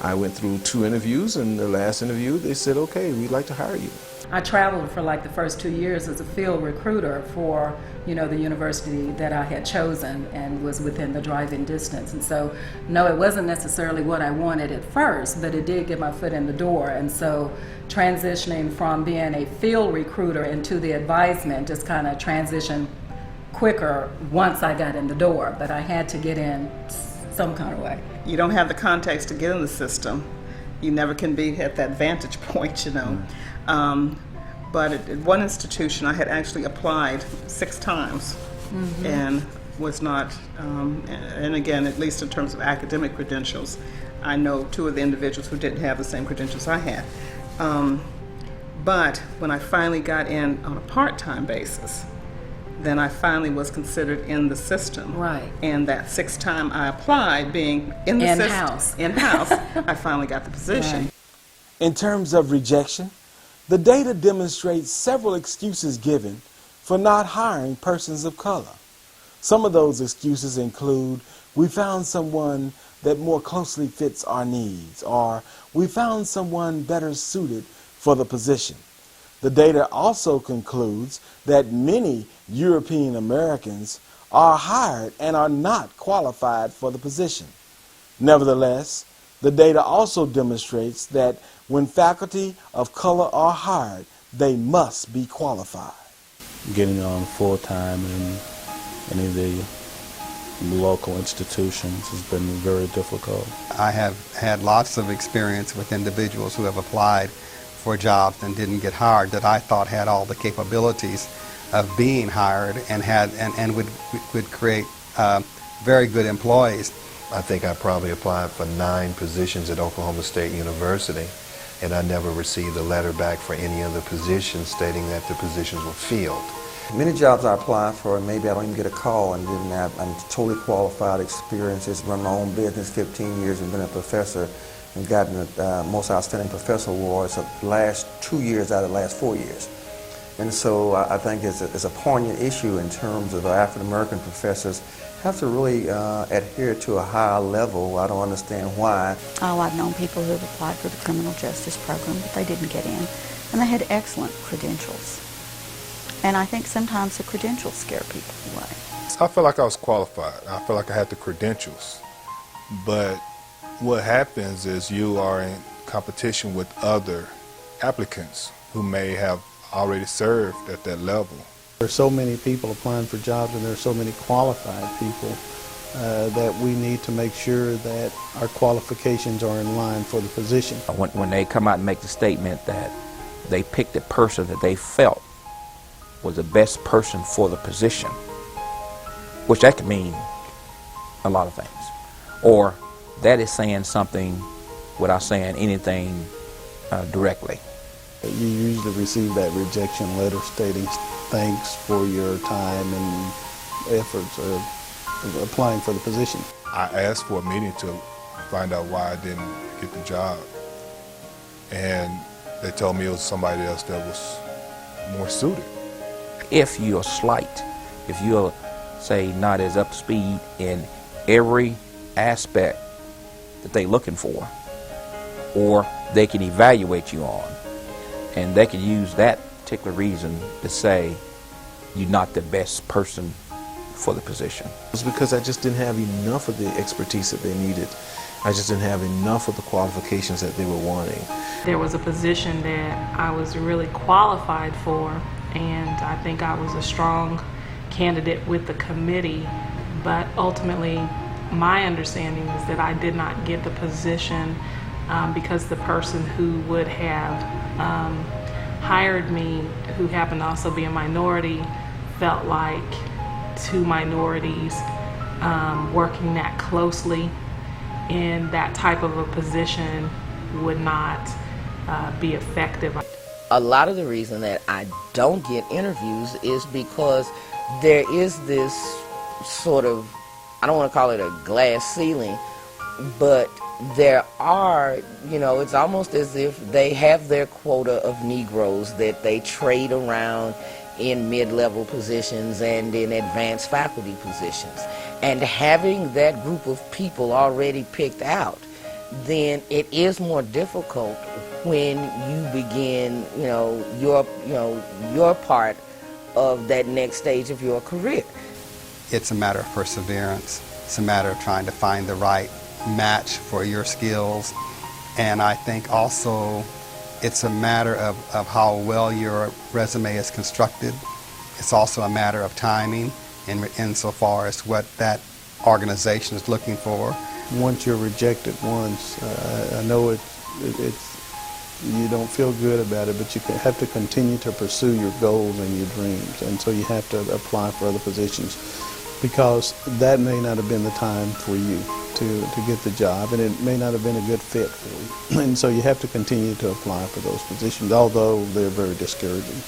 I went through 2 interviews, and the last interview they said, okay, we'd like to hire you. I traveled for like the first 2 years as a field recruiter for, the university that I had chosen and was within the driving distance. And so, no, it wasn't necessarily what I wanted at first, but it did get my foot in the door. And so transitioning from being a field recruiter into the advisement just kind of transitioned quicker once I got in the door, but I had to get in some kind of way. You don't have the contacts to get in the system. You never can be at that vantage point, But at one institution, I had actually applied 6 times and was not, and again, at least in terms of academic credentials, I know two of the individuals who didn't have the same credentials I had. But when I finally got in on a part-time basis, then I finally was considered in the system. Right. And that sixth time I applied, being in the system, in-house, I finally got the position. Right. In terms of rejection, the data demonstrates several excuses given for not hiring persons of color. Some of those excuses include, we found someone that more closely fits our needs, or we found someone better suited for the position. The data also concludes that many European Americans are hired and are not qualified for the position. Nevertheless, the data also demonstrates that when faculty of color are hired, they must be qualified. Getting on full-time in any of the local institutions has been very difficult. I have had lots of experience with individuals who have applied for jobs and didn't get hired that I thought had all the capabilities of being hired and would create very good employees. I think I probably applied for 9 positions at Oklahoma State University, and I never received a letter back for any of the positions stating that the positions were filled. Many jobs I applied for, and maybe I don't even get a call, and didn't have totally qualified experiences, run my own business 15 years and been a professor and gotten the most outstanding professor awards the last 2 years out of the last 4 years. And so I think it's a poignant issue in terms of African American professors have to really adhere to a higher level. I don't understand why. Oh, I've known people who have applied for the criminal justice program, but they didn't get in. And they had excellent credentials. And I think sometimes the credentials scare people away. I felt like I was qualified. I felt like I had the credentials. But what happens is you are in competition with other applicants who may have already served at that level. There are so many people applying for jobs, and there are so many qualified people that we need to make sure that our qualifications are in line for the position. When they come out and make the statement that they picked a person that they felt was the best person for the position, which that could mean a lot of things. Or that is saying something without saying anything directly. You usually receive that rejection letter stating thanks for your time and efforts of applying for the position. I asked for a meeting to find out why I didn't get the job. And they told me it was somebody else that was more suited. If you're slight, if you're, say, not as up to speed in every aspect that they're looking for, or they can evaluate you on, and they can use that particular reason to say you're not the best person for the position. It was because I just didn't have enough of the expertise that they needed. I just didn't have enough of the qualifications that they were wanting. There was a position that I was really qualified for, and I think I was a strong candidate with the committee, but ultimately my understanding is that I did not get the position because the person who would have hired me, who happened to also be a minority, felt like two minorities working that closely in that type of a position would not be effective. A lot of the reason that I don't get interviews is because there is this sort of, I don't want to call it a glass ceiling, but there are, it's almost as if they have their quota of Negroes that they trade around in mid-level positions and in advanced faculty positions. And having that group of people already picked out, then it is more difficult when you begin, your part of that next stage of your career. It's a matter of perseverance. It's a matter of trying to find the right match for your skills. And I think also it's a matter of how well your resume is constructed. It's also a matter of timing insofar as what that organization is looking for. Once you're rejected once, I know it's You don't feel good about it, but you have to continue to pursue your goals and your dreams. And so you have to apply for other positions because that may not have been the time for you to get the job, and it may not have been a good fit for you. And so you have to continue to apply for those positions, although they're very discouraging.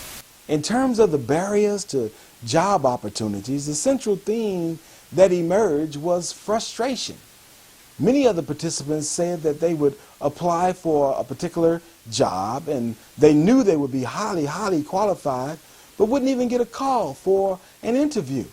In terms of the barriers to job opportunities, the central theme that emerged was frustration. Many of the participants said that they would apply for a particular job and they knew they would be highly qualified, but wouldn't even get a call for an interview.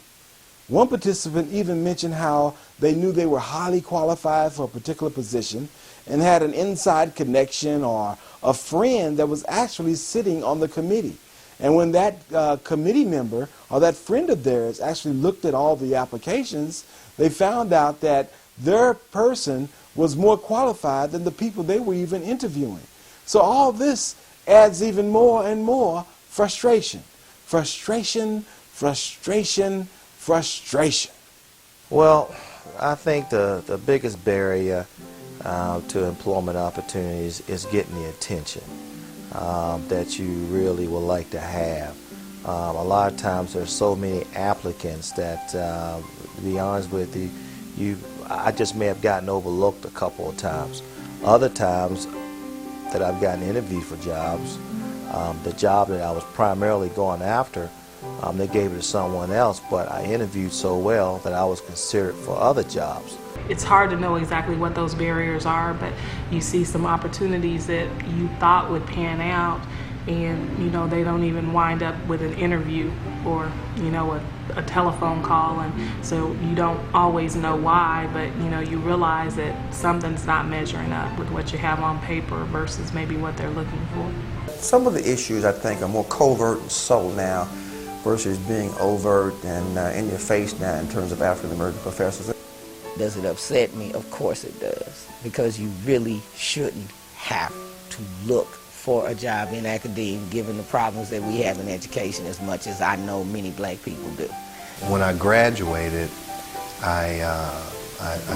One participant even mentioned how they knew they were highly qualified for a particular position and had an inside connection or a friend that was actually sitting on the committee. And when that committee member or that friend of theirs actually looked at all the applications, they found out that their person was more qualified than the people they were even interviewing. So all this adds even more and more frustration. Frustration, frustration, frustration. Well, I think the biggest barrier to employment opportunities is getting the attention that you really would like to have. A lot of times there's so many applicants that, to be honest with you, I just may have gotten overlooked a couple of times. Other times that I've gotten interviewed for jobs, the job that I was primarily going after, they gave it to someone else, but I interviewed so well that I was considered for other jobs. It's hard to know exactly what those barriers are, but you see some opportunities that you thought would pan out, and you know they don't even wind up with an interview or a telephone call, and so you don't always know why, but you realize that something's not measuring up with what you have on paper versus maybe what they're looking for. Some of the issues I think are more covert and subtle now versus being overt and in your face now in terms of African American professors. Does it upset me? Of course it does, because you really shouldn't have to look for a job in academia given the problems that we have in education as much as I know many black people do. When I graduated, I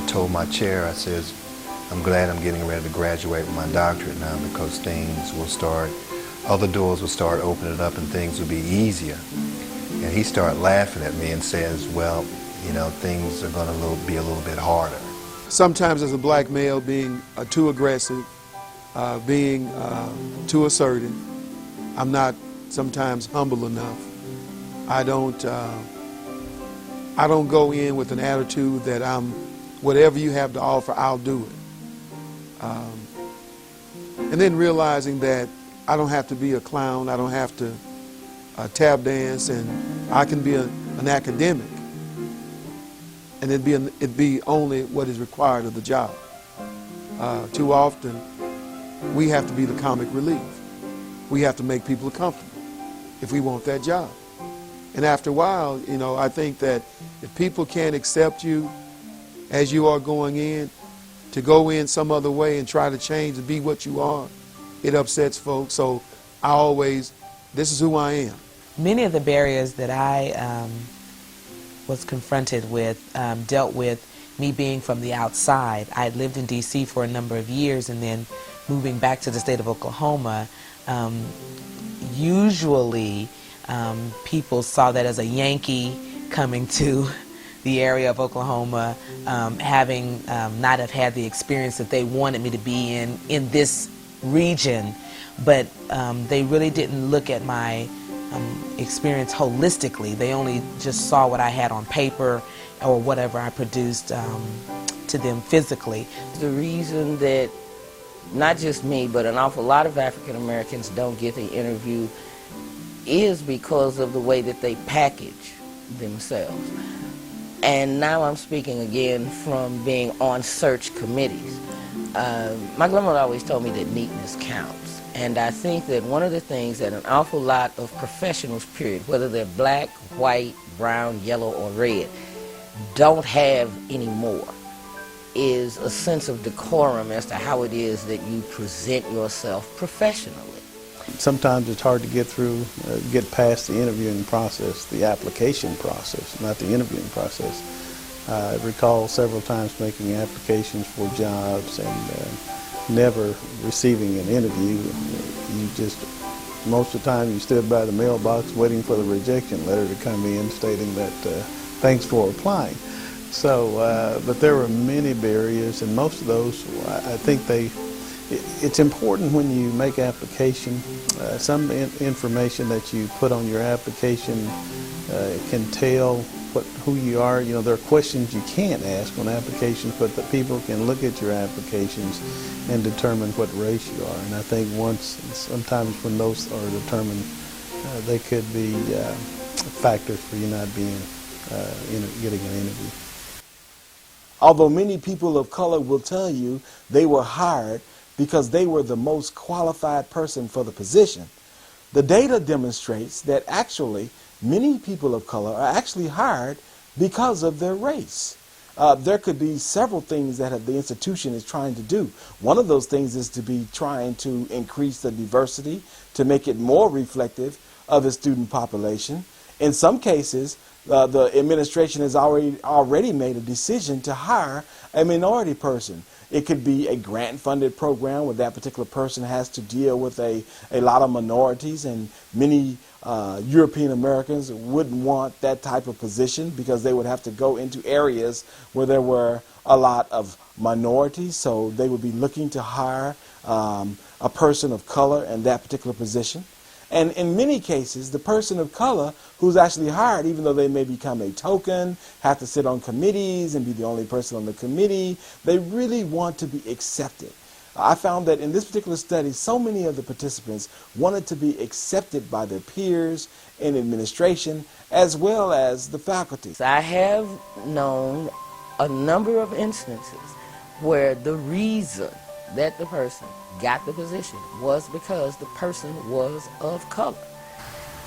told my chair, I says, I'm glad I'm getting ready to graduate with my doctorate now because things will start, other doors will start opening up and things will be easier. And he started laughing at me and says, well, things are going to be a little bit harder. Sometimes as a black male, being too aggressive, being too assertive, I'm not sometimes humble enough. I don't go in with an attitude that whatever you have to offer, I'll do it. And then realizing that I don't have to be a clown, I don't have to tap dance, and I can be an academic, and it'd be only what is required of the job. Too often, we have to be the comic relief. We have to make people comfortable if we want that job. And after a while, I think that if people can't accept you as you are going in, to go in some other way and try to change and be what you are, it upsets folks. So this is who I am. Many of the barriers that I was confronted with dealt with me being from the outside. I had lived in D.C. for a number of years, and then moving back to the state of Oklahoma, usually people saw that as a Yankee coming to the area of Oklahoma, having not have had the experience that they wanted me to be in this region, but they really didn't look at my experience holistically. They only just saw what I had on paper or whatever I produced to them physically. The reason that not just me, but an awful lot of African Americans don't get the interview is because of the way that they package themselves. And now I'm speaking again from being on search committees. My grandmother always told me that neatness counts. And I think that one of the things that an awful lot of professionals, period, whether they're black, white, brown, yellow, or red, don't have anymore is a sense of decorum as to how it is that you present yourself professionally. Sometimes it's hard to get past the interviewing process, the application process, not the interviewing process. I recall several times making applications for jobs and never receiving an interview. You just, most of the time you stood by the mailbox waiting for the rejection letter to come in stating that thanks for applying. So, but there were many barriers, and most of those, I think it's important when you make application, some information that you put on your application can tell who you are. You know, there are questions you can't ask on applications, but the people can look at your applications and determine what race you are. And I think sometimes when those are determined, they could be factors for you not being getting an interview. Although many people of color will tell you they were hired because they were the most qualified person for the position, the data demonstrates that actually many people of color are actually hired because of their race. There could be several things that the institution is trying to do. One of those things is to be trying to increase the diversity, to make it more reflective of the student population. In some cases, the administration has already made a decision to hire a minority person. It could be a grant-funded program where that particular person has to deal with a lot of minorities, and many European Americans wouldn't want that type of position because they would have to go into areas where there were a lot of minorities, so they would be looking to hire a person of color in that particular position. And in many cases, the person of color who's actually hired, even though they may become a token, have to sit on committees and be the only person on the committee, they really want to be accepted. I found that in this particular study, so many of the participants wanted to be accepted by their peers in administration as well as the faculty. I have known a number of instances where the reason that the person got the position was because the person was of color.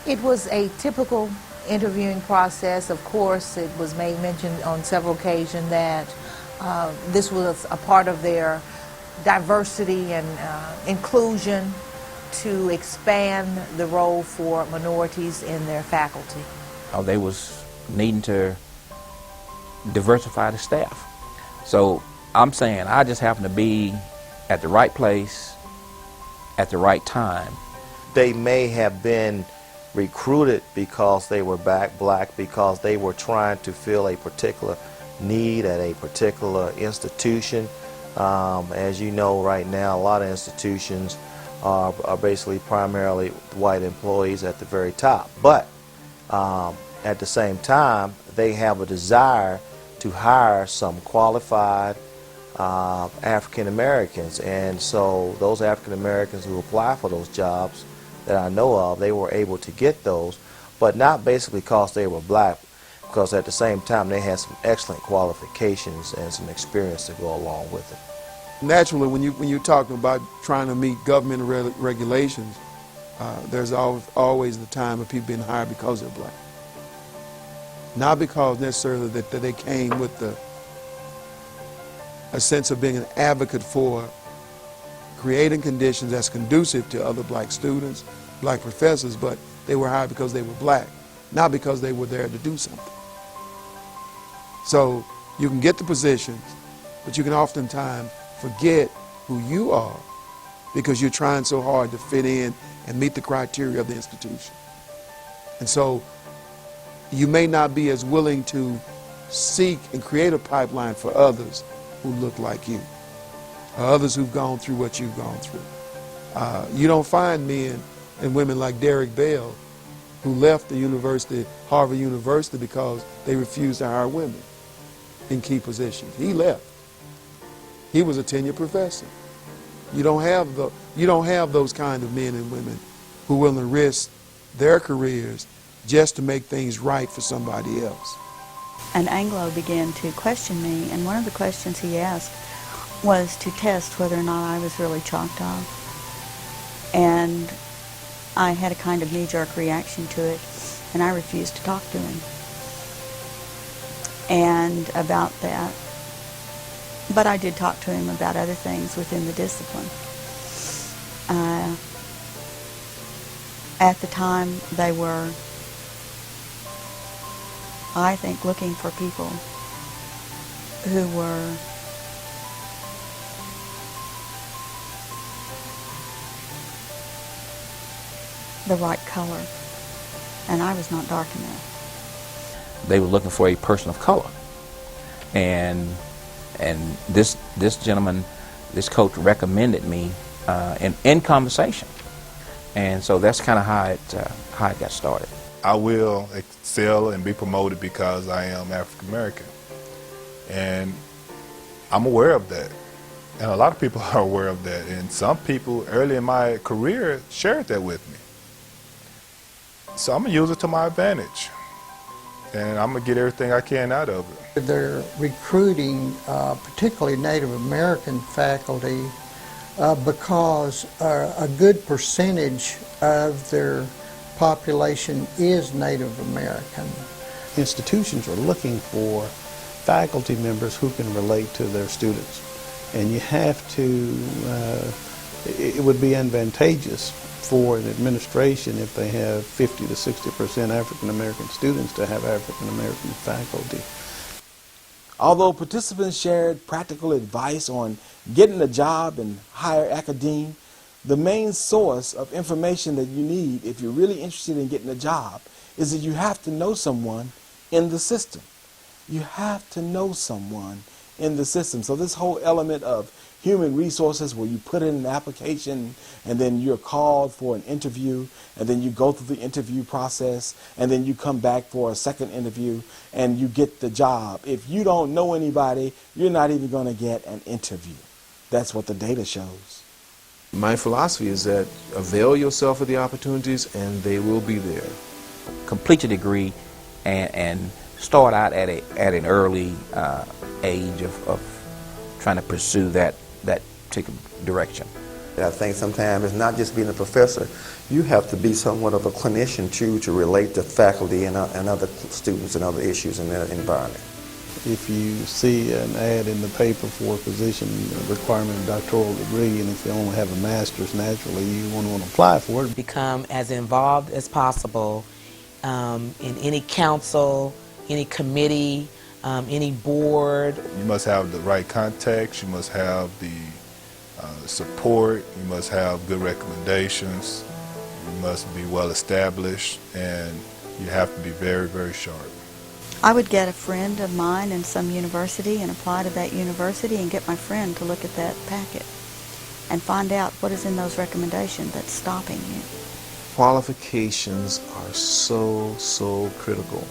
It was a typical interviewing process. Of course, it was made mention on several occasions that this was a part of their diversity and inclusion to expand the role for minorities in their faculty. They was needing to diversify the staff. So I'm saying I just happen to be at the right place at the right time. They may have been recruited because they were black, because they were trying to fill a particular need at a particular institution. As you know, right now, a lot of institutions are basically primarily white employees at the very top. But at the same time, they have a desire to hire some qualified African Americans, and so those African Americans who apply for those jobs that I know of, they were able to get those, but not basically because they were black, because at the same time they had some excellent qualifications and some experience to go along with it. Naturally, when you're talking about trying to meet government regulations, there's always the time of people being hired because they're black, not because necessarily that they came with a sense of being an advocate for creating conditions that's conducive to other black students, black professors, but they were hired because they were black, not because they were there to do something. So you can get the positions, but you can oftentimes forget who you are because you're trying so hard to fit in and meet the criteria of the institution. And so you may not be as willing to seek and create a pipeline for others who look like you, or others who've gone through what you've gone through. You don't find men and women like Derek Bell who left the university, Harvard University, because they refused to hire women in key positions. He left. He was a tenured professor. You don't have those kind of men and women who will risk their careers just to make things right for somebody else. And Anglo began to question me, and one of the questions he asked was to test whether or not I was really Choctaw. And I had a kind of knee-jerk reaction to it, and I refused to talk to him and about that. But I did talk to him about other things within the discipline. At the time, they were, I think, looking for people who were the right color, and I was not dark enough. They were looking for a person of color, and this gentleman, this coach recommended me in conversation, and so that's kind of how it got started. I will excel and be promoted because I am African American, and I'm aware of that, and a lot of people are aware of that, and some people early in my career shared that with me. So I'm gonna use it to my advantage, and I'm gonna get everything I can out of it. They're recruiting particularly Native American faculty because a good percentage of their population is Native American. Institutions are looking for faculty members who can relate to their students, and you have to, it would be advantageous for an administration if they have 50 to 60% African American students to have African American faculty. Although participants shared practical advice on getting a job in higher academia, the main source of information that you need if you're really interested in getting a job is that you have to know someone in the system. You have to know someone in the system. So this whole element of human resources where you put in an application and then you're called for an interview and then you go through the interview process and then you come back for a second interview and you get the job. If you don't know anybody, you're not even going to get an interview. That's what the data shows. My philosophy is that avail yourself of the opportunities and they will be there. Complete your degree and start out at an early age of trying to pursue that particular direction. I think sometimes it's not just being a professor. You have to be somewhat of a clinician too to relate to faculty and other students and other issues in their environment. If you see an ad in the paper for a position requiring a doctoral degree, and if you only have a master's, naturally you won't want to apply for it. Become as involved as possible in any council, any committee, any board. You must have the right contacts, you must have the support, you must have good recommendations, you must be well established, and you have to be very, very sharp. I would get a friend of mine in some university and apply to that university and get my friend to look at that packet and find out what is in those recommendations that's stopping you. Qualifications are so critical.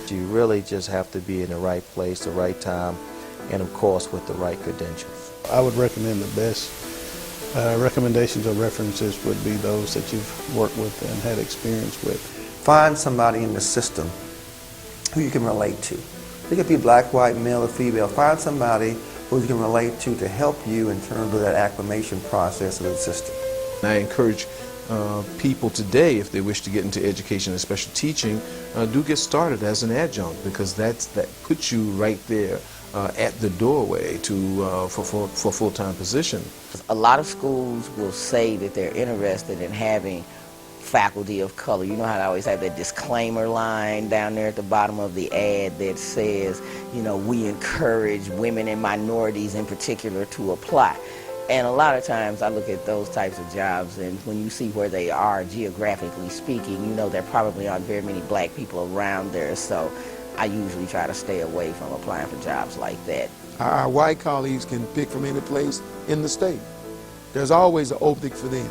You really just have to be in the right place, the right time, and of course with the right credentials. I would recommend the best recommendations or references would be those that you've worked with and had experience with. Find somebody in the system who you can relate to. It could be black, white, male, or female. Find somebody who you can relate to help you in terms of that acclimation process of the system. I encourage people today, if they wish to get into education, especially teaching, do get started as an adjunct, because that puts you right there at the doorway to for a full-time position. A lot of schools will say that they're interested in having faculty of color. You know how they always have that disclaimer line down there at the bottom of the ad that says, you know, we encourage women and minorities in particular to apply. And a lot of times I look at those types of jobs, and when you see where they are geographically speaking, you know there probably aren't very many black people around there, so I usually try to stay away from applying for jobs like that. Our white colleagues can pick from any place in the state. There's always an opening for them.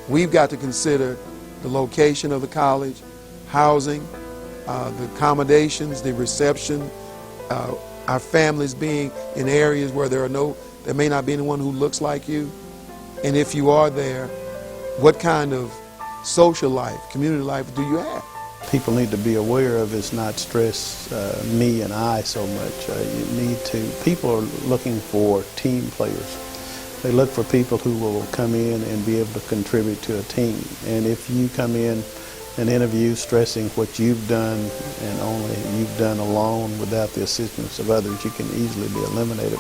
We've got to consider the location of the college, housing, the accommodations, the reception, our families being in areas where there may not be anyone who looks like you. And if you are there, what kind of social life, community life do you have? People need to be aware of it's not stress me and I so much. People are looking for team players. They look for people who will come in and be able to contribute to a team. And if you come in an interview stressing what you've done and only you've done alone without the assistance of others, you can easily be eliminated.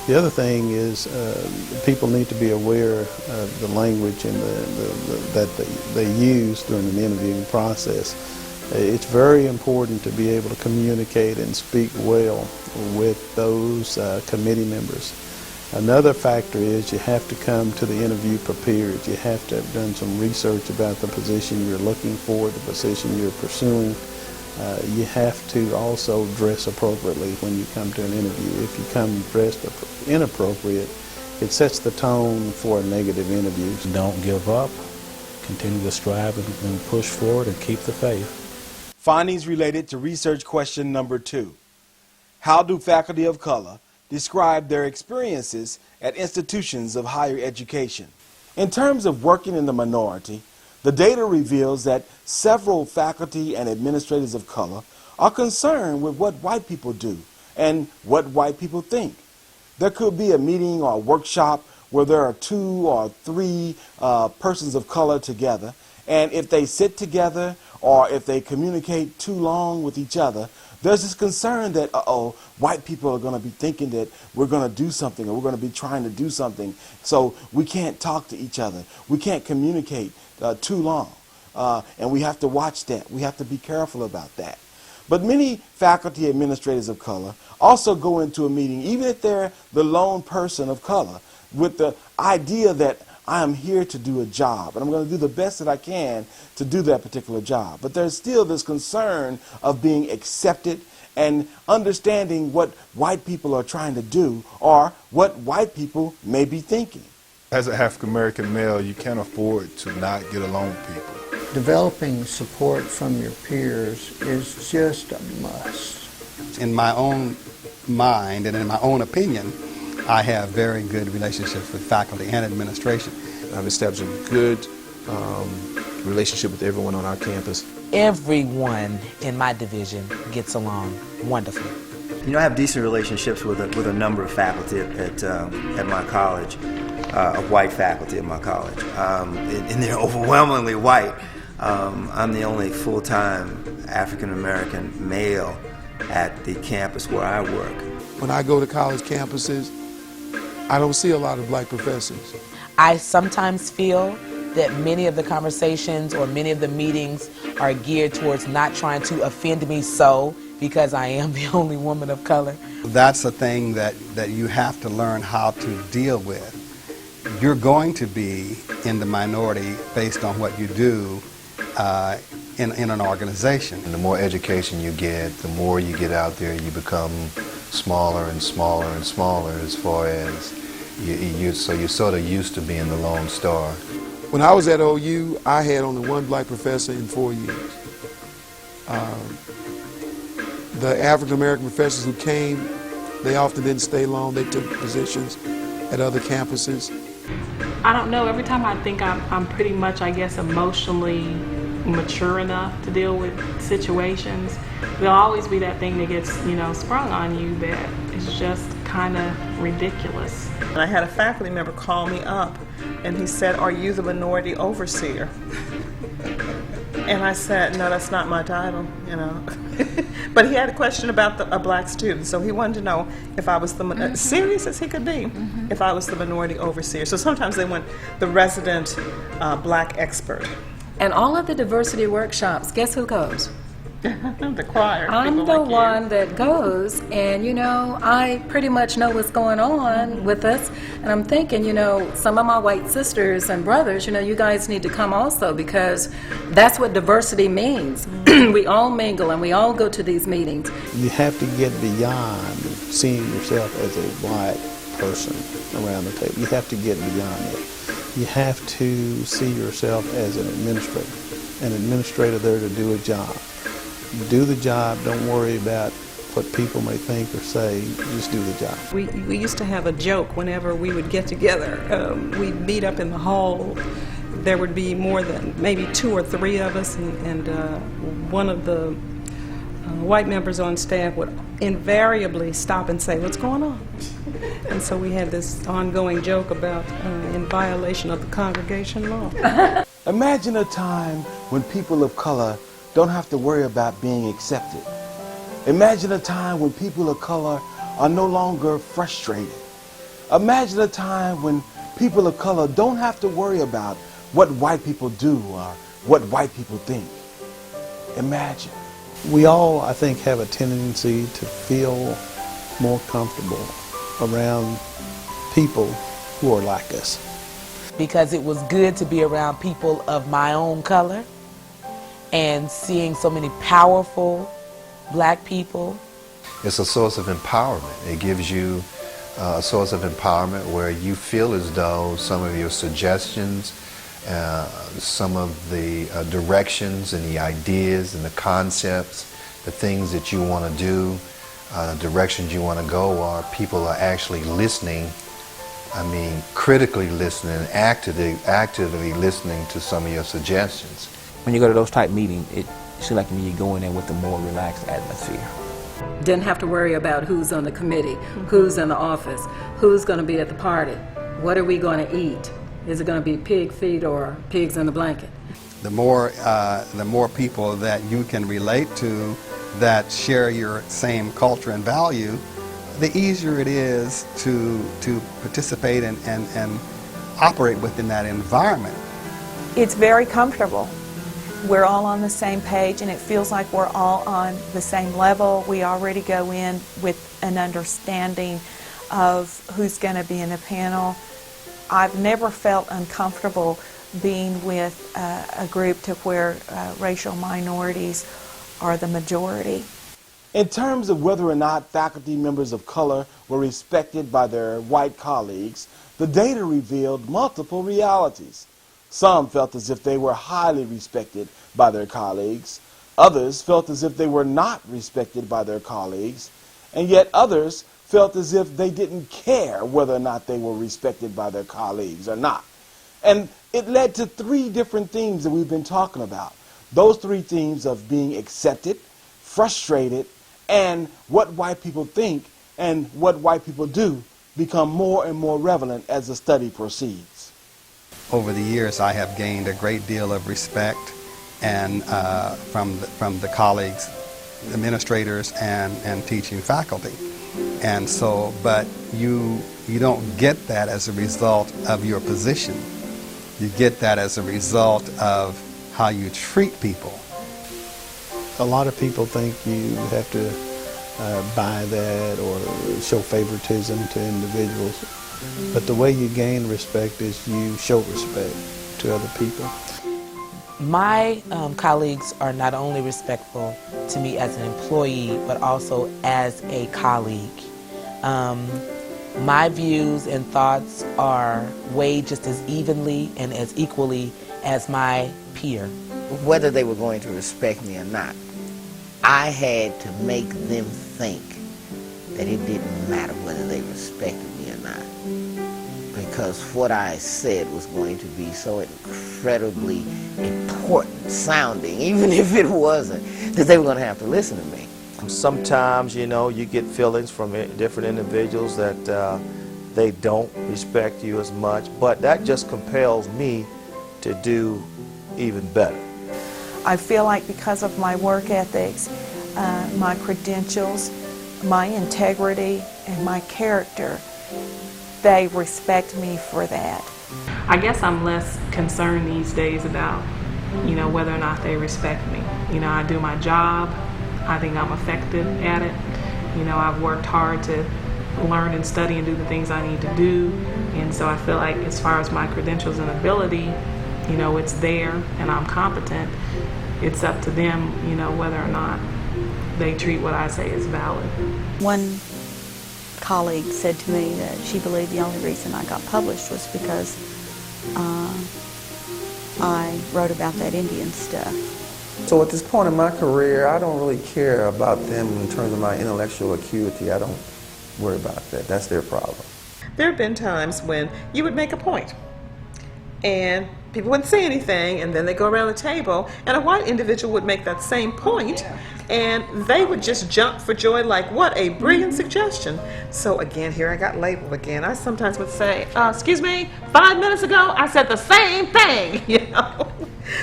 The other thing is people need to be aware of the language and that they use during an interviewing process. It's very important to be able to communicate and speak well with those committee members. Another factor is you have to come to the interview prepared. You have to have done some research about the position you're looking for, the position you're pursuing. You have to also dress appropriately when you come to an interview. If you come dressed inappropriate, it sets the tone for a negative interview. Don't give up. Continue to strive and push forward and keep the faith. Findings related to research question number 2. How do faculty of color describe their experiences at institutions of higher education? In terms of working in the minority, the data reveals that several faculty and administrators of color are concerned with what white people do and what white people think. There could be a meeting or a workshop where there are 2 or 3 persons of color together, and if they sit together or if they communicate too long with each other, there's this concern that, white people are going to be thinking that we're going to do something or we're going to be trying to do something, so we can't talk to each other. We can't communicate too long, and we have to watch that. We have to be careful about that. But many faculty administrators of color also go into a meeting, even if they're the lone person of color, with the idea that I am here to do a job, and I'm going to do the best that I can to do that particular job. But there's still this concern of being accepted and understanding what white people are trying to do or what white people may be thinking. As an African-American male, you can't afford to not get along with people. Developing support from your peers is just a must. In my own mind and in my own opinion, I have very good relationships with faculty and administration. I've established a good relationship with everyone on our campus. Everyone in my division gets along wonderfully. You know, I have decent relationships with a number of faculty at my college, of white faculty at my college, and they're overwhelmingly white. I'm the only full-time African-American male at the campus where I work. When I go to college campuses, I don't see a lot of black professors. I sometimes feel that many of the conversations or many of the meetings are geared towards not trying to offend me because I am the only woman of color. That's a thing that you have to learn how to deal with. You're going to be in the minority based on what you do in an organization. And the more education you get, the more you get out there, you become smaller and smaller and smaller as far as so you're sort of used to being the lone star. When I was at OU, I had only one black professor in 4 years. The African-American professors who came, they often didn't stay long. They took positions at other campuses. I don't know. Every time I think I'm pretty much, I guess, emotionally mature enough to deal with situations, there'll always be that thing that gets, sprung on you that is just kind of ridiculous. And I had a faculty member call me up, and he said, "Are you the minority overseer?" And I said, "No, that's not my title, But he had a question about a black student, so he wanted to know if I was the, serious as he could be, if I was the minority overseer. So sometimes they want the resident black expert. And all of the diversity workshops, guess who goes? The choir. I'm the one that goes, and I pretty much know what's going on with us, and I'm thinking, some of my white sisters and brothers, you guys need to come also, because that's what diversity means. We all mingle and we all go to these meetings. You have to get beyond seeing yourself as a white person around the table. You have to get beyond it. You have to see yourself as an administrator there to do a job. Do the job, don't worry about what people may think or say, just do the job. We used to have a joke whenever we would get together. We'd meet up in the hall. There would be more than maybe 2 or 3 of us, and one of the white members on staff would invariably stop and say, "What's going on?" And so we had this ongoing joke about in violation of the congregation law. Imagine a time when people of color don't have to worry about being accepted. Imagine a time when people of color are no longer frustrated. Imagine a time when people of color don't have to worry about what white people do or what white people think. Imagine. We all, I think, have a tendency to feel more comfortable around people who are like us. Because it was good to be around people of my own color and seeing so many powerful black people. It's a source of empowerment. It gives you a source of empowerment where you feel as though some of your suggestions, some of the directions and the ideas and the concepts, the things that you want to do, directions you want to go, are people are actually listening. I mean, critically listening and actively listening to some of your suggestions. When you go to those type meetings, it seems like to me you go in there with a more relaxed atmosphere. Didn't have to worry about who's on the committee, who's in the office, who's going to be at the party, what are we going to eat? Is it going to be pig feet or pigs in the blanket? The more people that you can relate to that share your same culture and value, the easier it is to participate and operate within that environment. It's very comfortable. We're all on the same page and it feels like we're all on the same level. We already go in with an understanding of who's going to be in the panel. I've never felt uncomfortable being with a group to where racial minorities are the majority. In terms of whether or not faculty members of color were respected by their white colleagues, the data revealed multiple realities. Some felt as if they were highly respected by their colleagues. Others felt as if they were not respected by their colleagues. And yet others felt as if they didn't care whether or not they were respected by their colleagues or not. And it led to three different themes that we've been talking about. Those three themes of being accepted, frustrated, and what white people think and what white people do become more and more relevant as the study proceeds. Over the years, I have gained a great deal of respect and from the colleagues, administrators, and teaching faculty. And so, but you don't get that as a result of your position. You get that as a result of how you treat people. A lot of people think you have to buy that or show favoritism to individuals. But the way you gain respect is you show respect to other people. My colleagues are not only respectful to me as an employee, but also as a colleague. My views and thoughts are weighed just as evenly and as equally as my peer. Whether they were going to respect me or not, I had to make them think that it didn't matter whether they respected me or not, because what I said was going to be so incredibly important sounding, even if it wasn't, that they were going to have to listen to me. Sometimes, you know, you get feelings from different individuals that they don't respect you as much, but that just compels me to do even better. I feel like because of my work ethics, my credentials, my integrity, and my character, they respect me for that. I guess I'm less concerned these days about, whether or not they respect me. I do my job. I think I'm effective at it. I've worked hard to learn and study and do the things I need to do. And so I feel like as far as my credentials and ability, it's there and I'm competent. It's up to them, whether or not they treat what I say as valid. One colleague said to me that she believed the only reason I got published was because I wrote about that Indian stuff. So at this point in my career, I don't really care about them in terms of my intellectual acuity. I don't worry about that. That's their problem. There have been times when you would make a point and people wouldn't say anything, and then they go around the table and a white individual would make that same point and they would just jump for joy like, what a brilliant suggestion. So again, here I got labeled again. I sometimes would say, excuse me, 5 minutes ago I said the same thing,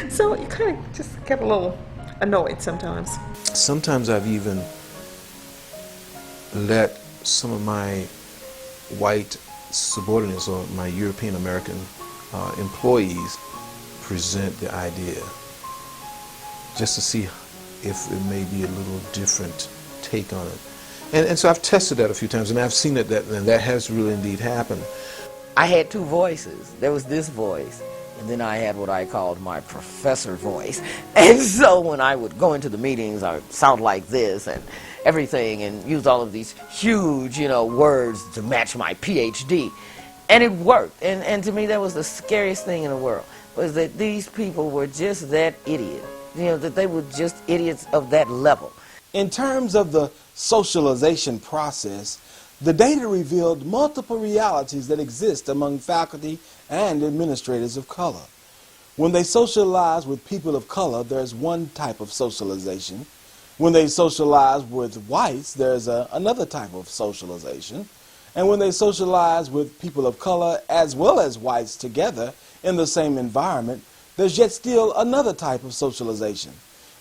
So you kind of just get a little annoyed sometimes. Sometimes I've even let some of my white subordinates or my European American employees present the idea just to see if it may be a little different take on it. And so I've tested that a few times, and I've seen that has really indeed happened. I had two voices. There was this voice, and then I had what I called my professor voice. And so when I would go into the meetings, I would sound like this and everything, and use all of these huge, words to match my PhD. And it worked. And to me, that was the scariest thing in the world, was that these people were just that idiot. That they were just idiots of that level. In terms of the socialization process, the data revealed multiple realities that exist among faculty and administrators of color. When they socialize with people of color, there's one type of socialization. When they socialize with whites, there's another type of socialization. And when they socialize with people of color as well as whites together in the same environment, there's yet still another type of socialization.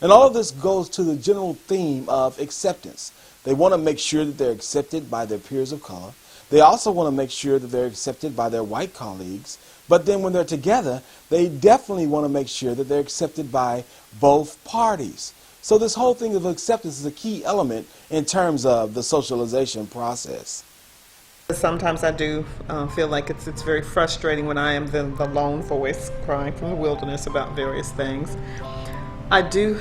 And all of this goes to the general theme of acceptance. They want to make sure that they're accepted by their peers of color. They also want to make sure that they're accepted by their white colleagues. But then when they're together, they definitely want to make sure that they're accepted by both parties. So this whole thing of acceptance is a key element in terms of the socialization process. Sometimes I do feel like it's very frustrating when I am the lone voice crying from the wilderness about various things. I do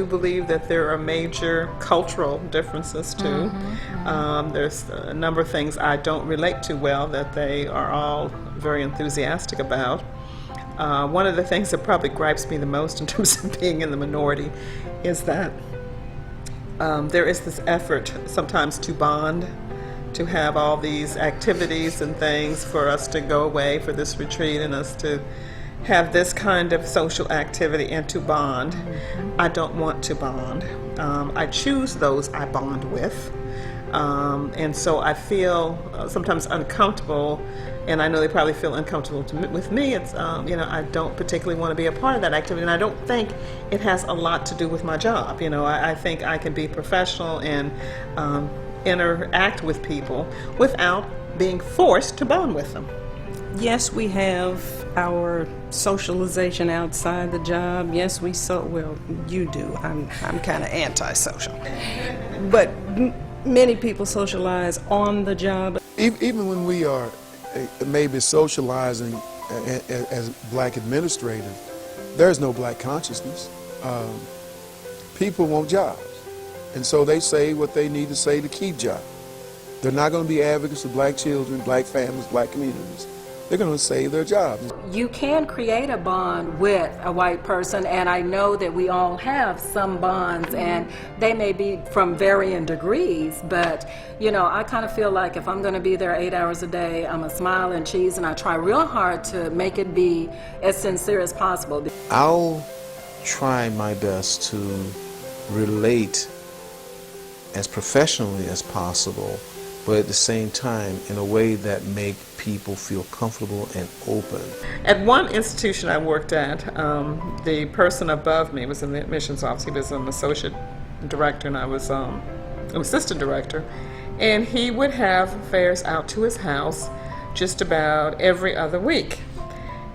believe that there are major cultural differences too. There's a number of things I don't relate to well that they are all very enthusiastic about. One of the things that probably gripes me the most in terms of being in the minority is that there is this effort sometimes to bond, to have all these activities and things for us to go away for this retreat and us to have this kind of social activity and to bond. I don't want to bond. I choose those I bond with. And so I feel sometimes uncomfortable, and I know they probably feel uncomfortable with me. It's, I don't particularly want to be a part of that activity, and I don't think it has a lot to do with my job. I think I can be professional and interact with people without being forced to bond with them. Yes, we have our socialization outside the job. Yes, well, you do. I'm kind of antisocial. But many people socialize on the job. Even when we are maybe socializing as black administrators, there's no black consciousness. People want jobs, and so they say what they need to say to keep jobs. They're not going to be advocates of black children, black families, black communities. They're going to save their jobs. You can create a bond with a white person, and I know that we all have some bonds, and they may be from varying degrees, but I kind of feel like if I'm going to be there 8 hours a day, I'm a smile and cheese, and I try real hard to make it be as sincere as possible. I'll try my best to relate as professionally as possible, but at the same time in a way that make people feel comfortable and open. At one institution I worked at, the person above me was in the admissions office. He was an associate director and I was an assistant director. And he would have fairs out to his house just about every other week.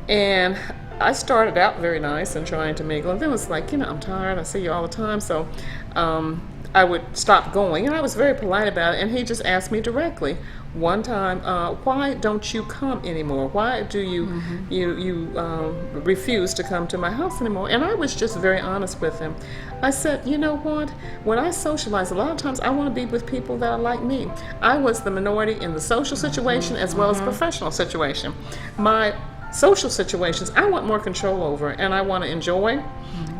And I started out very nice and trying to mingle, and then it was like, I'm tired, I see you all the time, so I would stop going, and I was very polite about it, and he just asked me directly one time, why don't you come anymore? Why do you refuse to come to my house anymore? And I was just very honest with him. I said, you know what? When I socialize, a lot of times I want to be with people that are like me. I was the minority in the social situation as well as professional situation. My social situations I want more control over, and I want to enjoy,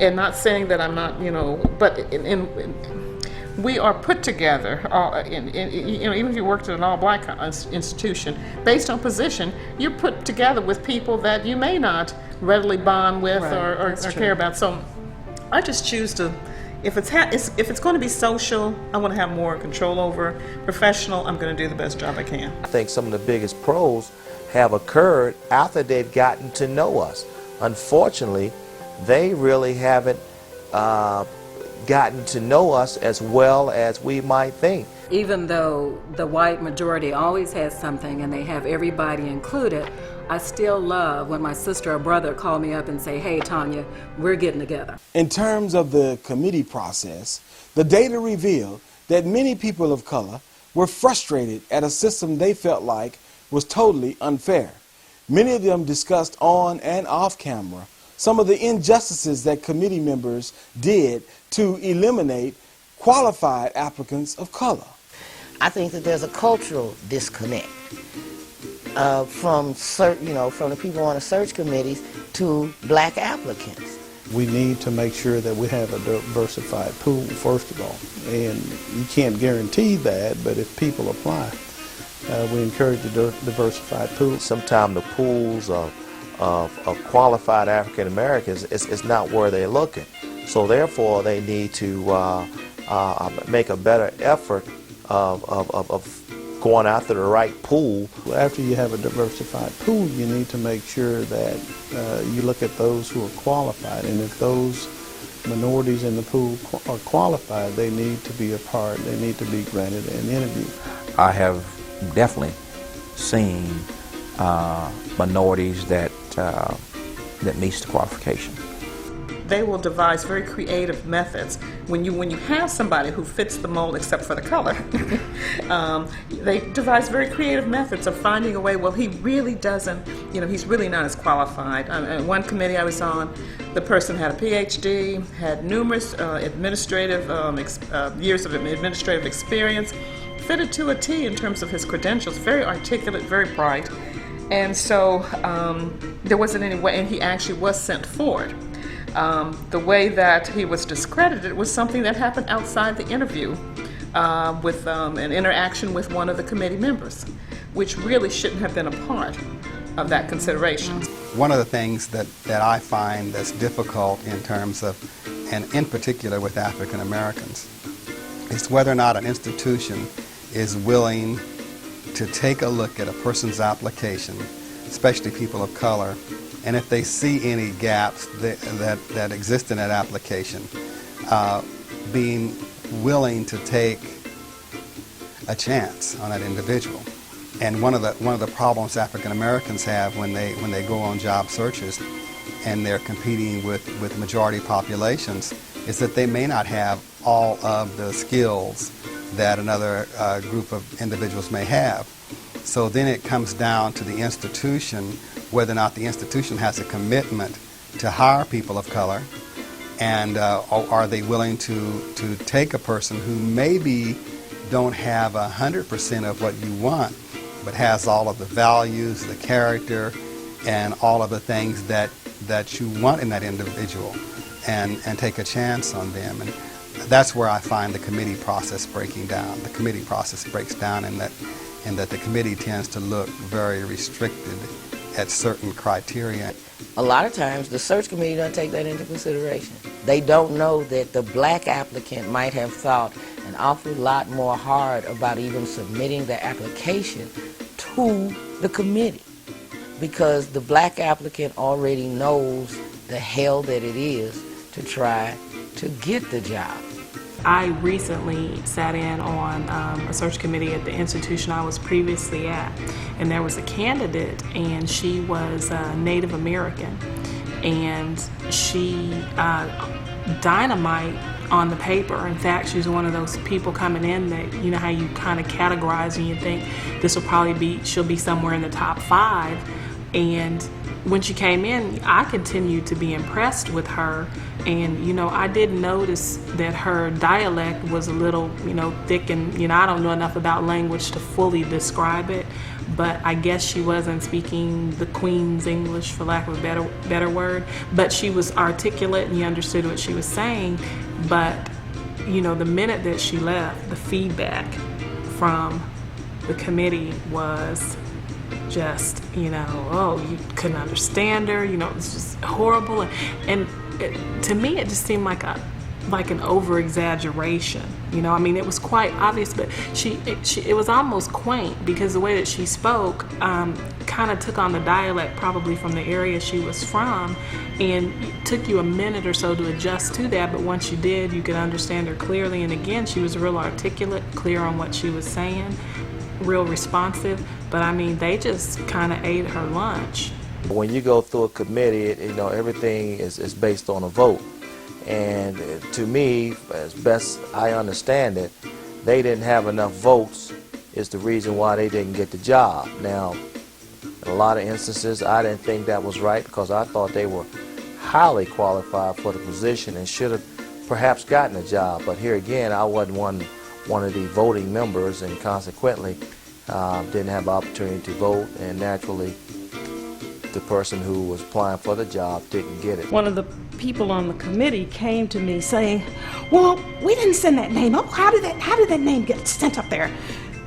and not saying that I'm not, but we are put together, even if you worked at an all-black institution, based on position, you're put together with people that you may not readily bond with or care about. So I just choose to, if it's going to be social, I want to have more control over. Professional, I'm going to do the best job I can. I think some of the biggest pros have occurred after they've gotten to know us. Unfortunately, they really haven't gotten to know us as well as we might think. Even though the white majority always has something and they have everybody included, I still love when my sister or brother call me up and say, hey, Tonya, we're getting together. In terms of the committee process, the data revealed that many people of color were frustrated at a system they felt like was totally unfair. Many of them discussed on and off camera some of the injustices that committee members did to eliminate qualified applicants of color. I think that there's a cultural disconnect from the people on the search committees to black applicants. We need to make sure that we have a diversified pool, first of all. And you can't guarantee that, but if people apply, we encourage a diversified pool. Sometimes the pools of qualified African Americans is not where they're looking. So therefore they need to make a better effort of going after the right pool. After you have a diversified pool, you need to make sure that you look at those who are qualified, and if those minorities in the pool are qualified, they need to be a part, they need to be granted an interview. I have definitely seen minorities that meets the qualification. They will devise very creative methods. When you have somebody who fits the mold except for the color, they devise very creative methods of finding a way, well, he really doesn't, he's really not as qualified. At one committee I was on, the person had a PhD, had numerous years of administrative experience, fitted to a T in terms of his credentials, very articulate, very bright. And so there wasn't any way, and he actually was sent forward. The way that he was discredited was something that happened outside the interview with an interaction with one of the committee members, which really shouldn't have been a part of that consideration. One of the things that I find that's difficult in terms of, and in particular with African Americans, is whether or not an institution is willing to take a look at a person's application, especially people of color, and if they see any gaps that exist in that application, being willing to take a chance on that individual. And one of the problems African Americans have when they go on job searches and they're competing with majority populations is that they may not have all of the skills that another group of individuals may have. So then it comes down to the institution, whether or not the institution has a commitment to hire people of color, and are they willing to take a person who maybe don't have 100% of what you want, but has all of the values, the character, and all of the things that you want in that individual, and take a chance on them. And that's where I find the committee process breaking down. The committee process breaks down in that the committee tends to look very restricted at certain criteria. A lot of times the search committee doesn't take that into consideration. They don't know that the black applicant might have thought an awful lot more hard about even submitting the application to the committee, because the black applicant already knows the hell that it is to try to get the job. I recently sat in on a search committee at the institution I was previously at, and there was a candidate, and she was Native American, and she dynamite on the paper. In fact, she's one of those people coming in that, you know how you kind of categorize and you think this will probably be, she'll be somewhere in the top 5, and when she came in, I continued to be impressed with her. And, I did notice that her dialect was a little, thick, and, I don't know enough about language to fully describe it, but I guess she wasn't speaking the Queen's English, for lack of a better word, but she was articulate and you understood what she was saying. But, the minute that she left, the feedback from the committee was just, oh, you couldn't understand her, it's just horrible. And to me, it just seemed like a like an over-exaggeration. You know, I mean, it was quite obvious, but it was almost quaint because the way that she spoke kind of took on the dialect probably from the area she was from, and it took you a minute or so to adjust to that, but once you did, you could understand her clearly. And again, she was real articulate, clear on what she was saying, real responsive, but I mean, they just kind of ate her lunch. When you go through a committee, you know, everything is based on a vote. And to me, as best I understand it, they didn't have enough votes is the reason why they didn't get the job. Now, in a lot of instances, I didn't think that was right because I thought they were highly qualified for the position and should have perhaps gotten a job. But here again, I wasn't one of the voting members, and consequently didn't have the opportunity to vote, and naturally the person who was applying for the job didn't get it. One of the people on the committee came to me saying, well, we didn't send that name up. How did that name get sent up there?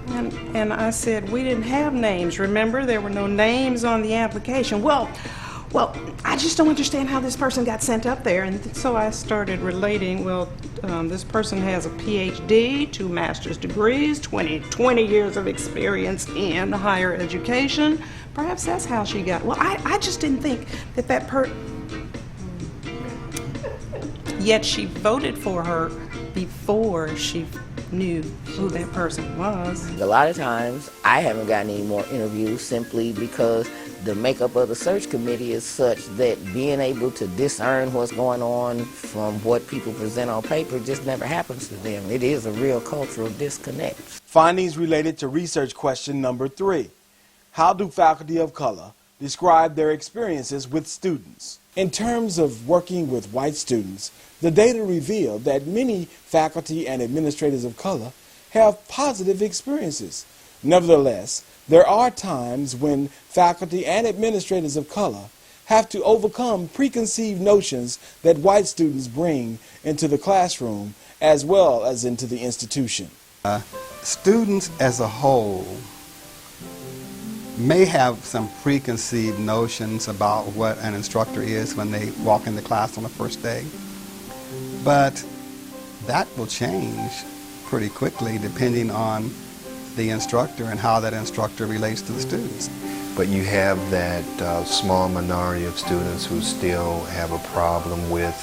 And I said, we didn't have names. Remember, there were no names on the application. Well, I just don't understand how this person got sent up there. And so I started relating, well, this person has a PhD, 2 master's degrees, 20 years of experience in higher education. Perhaps that's how she got. Well, I just didn't think that yet she voted for her before she knew who that person was. A lot of times I haven't gotten any more interviews simply because the makeup of the search committee is such that being able to discern what's going on from what people present on paper just never happens to them. It is a real cultural disconnect. Findings related to research question number 3. How do faculty of color describe their experiences with students? In terms of working with white students, the data revealed that many faculty and administrators of color have positive experiences. Nevertheless, there are times when faculty and administrators of color have to overcome preconceived notions that white students bring into the classroom as well as into the institution. Students as a whole may have some preconceived notions about what an instructor is when they walk in the class on the first day, but that will change pretty quickly depending on the instructor and how that instructor relates to the students. But you have that small minority of students who still have a problem with,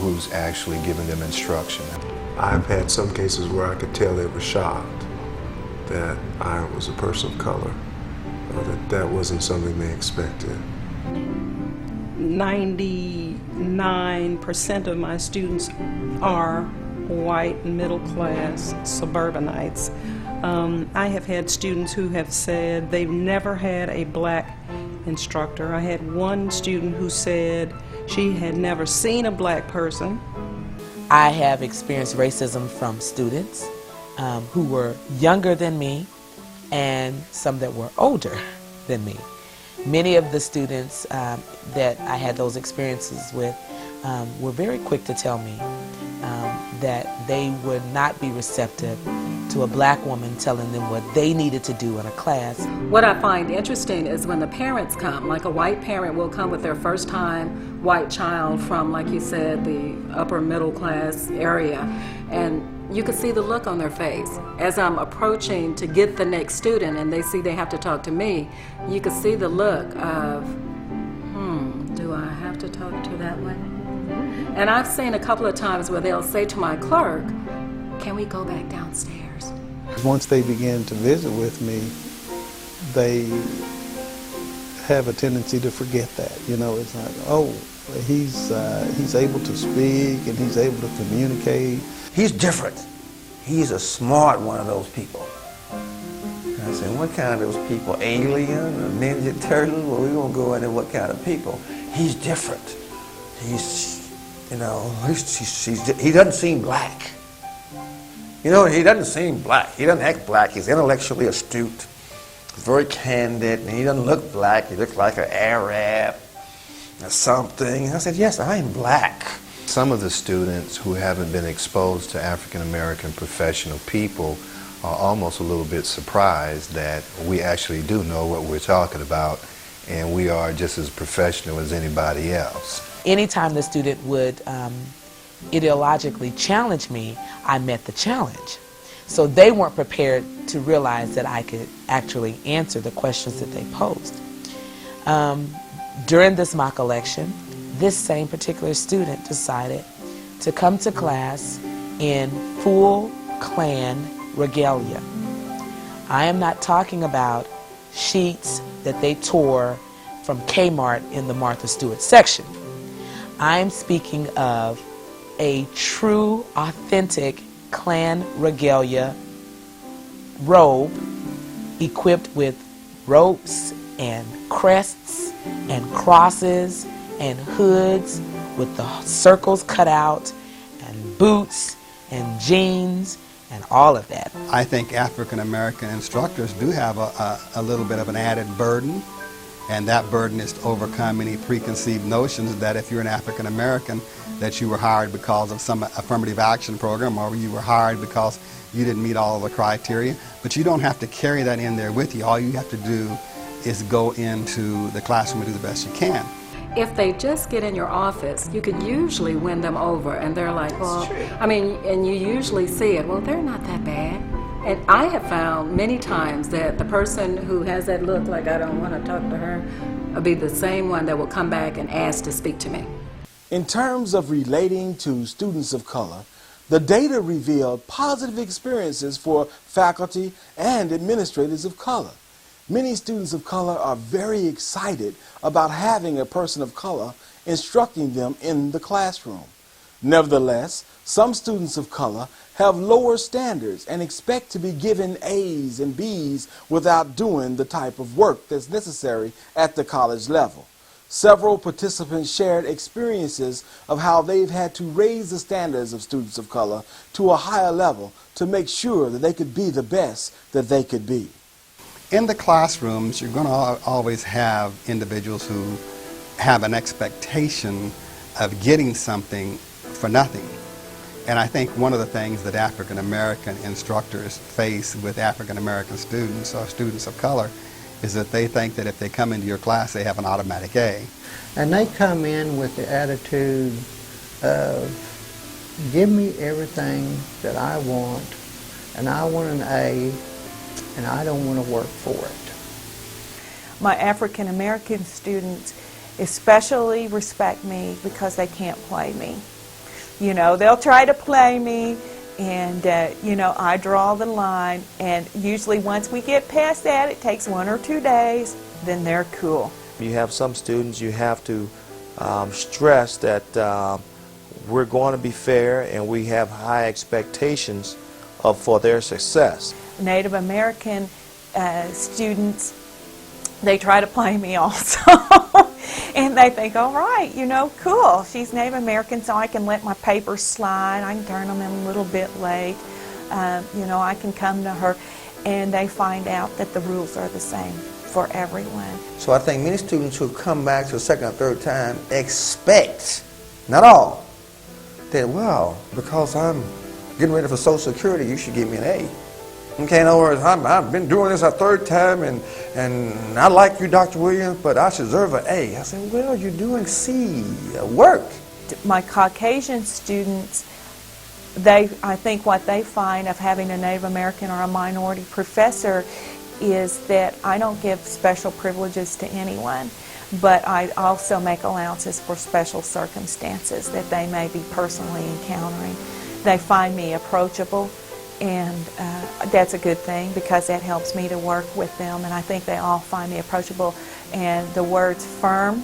who's actually giving them instruction. I've had some cases where I could tell they were shocked that I was a person of color, or that wasn't something they expected. 99% of my students are white, middle-class suburbanites. I have had students who have said they've never had a black instructor. I had one student who said she had never seen a black person. I have experienced racism from students who were younger than me and some that were older than me. Many of the students that I had those experiences with were very quick to tell me that they would not be receptive to a black woman telling them what they needed to do in a class. What I find interesting is when the parents come, like a white parent will come with their first time white child from, like you said, the upper middle class area, and you can see the look on their face. As I'm approaching to get the next student and they see they have to talk to me, you can see the look of, do I have to talk to that one? And I've seen a couple of times where they'll say to my clerk, can we go back downstairs? Once they begin to visit with me, they have a tendency to forget that. It's like, oh, he's able to speak and he's able to communicate. He's different. He's a smart one of those people. And I said, what kind of those people? Alien or Ninja Turtle? Well, we're going to go into what kind of people. He's different. He's, he doesn't seem black. He doesn't seem black. He doesn't act black. He's intellectually astute. He's very candid, and he doesn't look black. He looks like an Arab or something. And I said, yes, I'm black. Some of the students who haven't been exposed to African American professional people are almost a little bit surprised that we actually do know what we're talking about, and we are just as professional as anybody else. anytime the student would ideologically challenge me, I met the challenge. So they weren't prepared to realize that I could actually answer the questions that they posed. During this mock election, this same particular student decided to come to class in full Klan regalia. I am not talking about sheets that they tore from Kmart in the Martha Stewart section. I am speaking of a true, authentic Klan regalia robe equipped with ropes and crests and crosses and hoods with the circles cut out and boots and jeans and all of that. I think African American instructors do have a little bit of an added burden, and that burden is to overcome any preconceived notions that if you're an African American that you were hired because of some affirmative action program, or you were hired because you didn't meet all of the criteria. But you don't have to carry that in there with you. All you have to do is go into the classroom and do the best you can. If they just get in your office, you can usually win them over, and they're like, well, I mean, and you usually see it, well, they're not that bad. And I have found many times that the person who has that look like I don't want to talk to her will be the same one that will come back and ask to speak to me. In terms of relating to students of color, the data revealed positive experiences for faculty and administrators of color. Many students of color are very excited about having a person of color instructing them in the classroom. Nevertheless, some students of color have lower standards and expect to be given A's and B's without doing the type of work that's necessary at the college level. Several participants shared experiences of how they've had to raise the standards of students of color to a higher level to make sure that they could be the best that they could be. In the classrooms, you're going to always have individuals who have an expectation of getting something for nothing. And I think one of the things that African American instructors face with African American students or students of color is that they think that if they come into your class, they have an automatic A. And they come in with the attitude of, give me everything that I want, and I want an A, and I don't want to work for it. My African American students especially respect me because they can't play me. You know, they'll try to play me, and you know, I draw the line, and usually once we get past that, it takes 1 or 2 days, then they're cool. You have some students, you have to stress that we're going to be fair and we have high expectations for their success. Native American students, they try to play me also. And they think, all right, you know, cool, she's Native American, so I can let my papers slide, I can turn them in a little bit late, you know, I can come to her, and they find out that the rules are the same for everyone. So I think many students who come back to a second or third time expect, not all, that, well, because I'm getting ready for Social Security, you should give me an A. Okay, in other words, I've been doing this a third time, and I like you, Dr. Williams, but I should deserve an A. I said, well, you're doing C, work. My Caucasian students, I think what they find of having a Native American or a minority professor is that I don't give special privileges to anyone, but I also make allowances for special circumstances that they may be personally encountering. They find me approachable, and that's a good thing because that helps me to work with them, and I think they all find me approachable. And the words firm,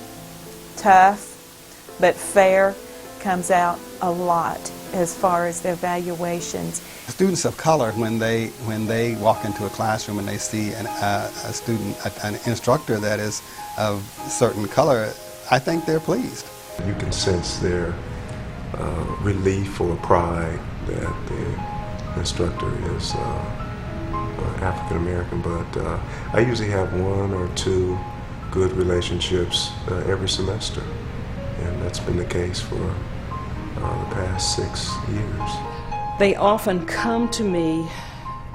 tough, but fair comes out a lot as far as the evaluations. Students of color, when they walk into a classroom and they see an instructor that is of certain color, I think they're pleased. You can sense their relief or pride that the instructor is African American, but I usually have 1 or 2 good relationships every semester, and that's been the case for the past 6 years. They often come to me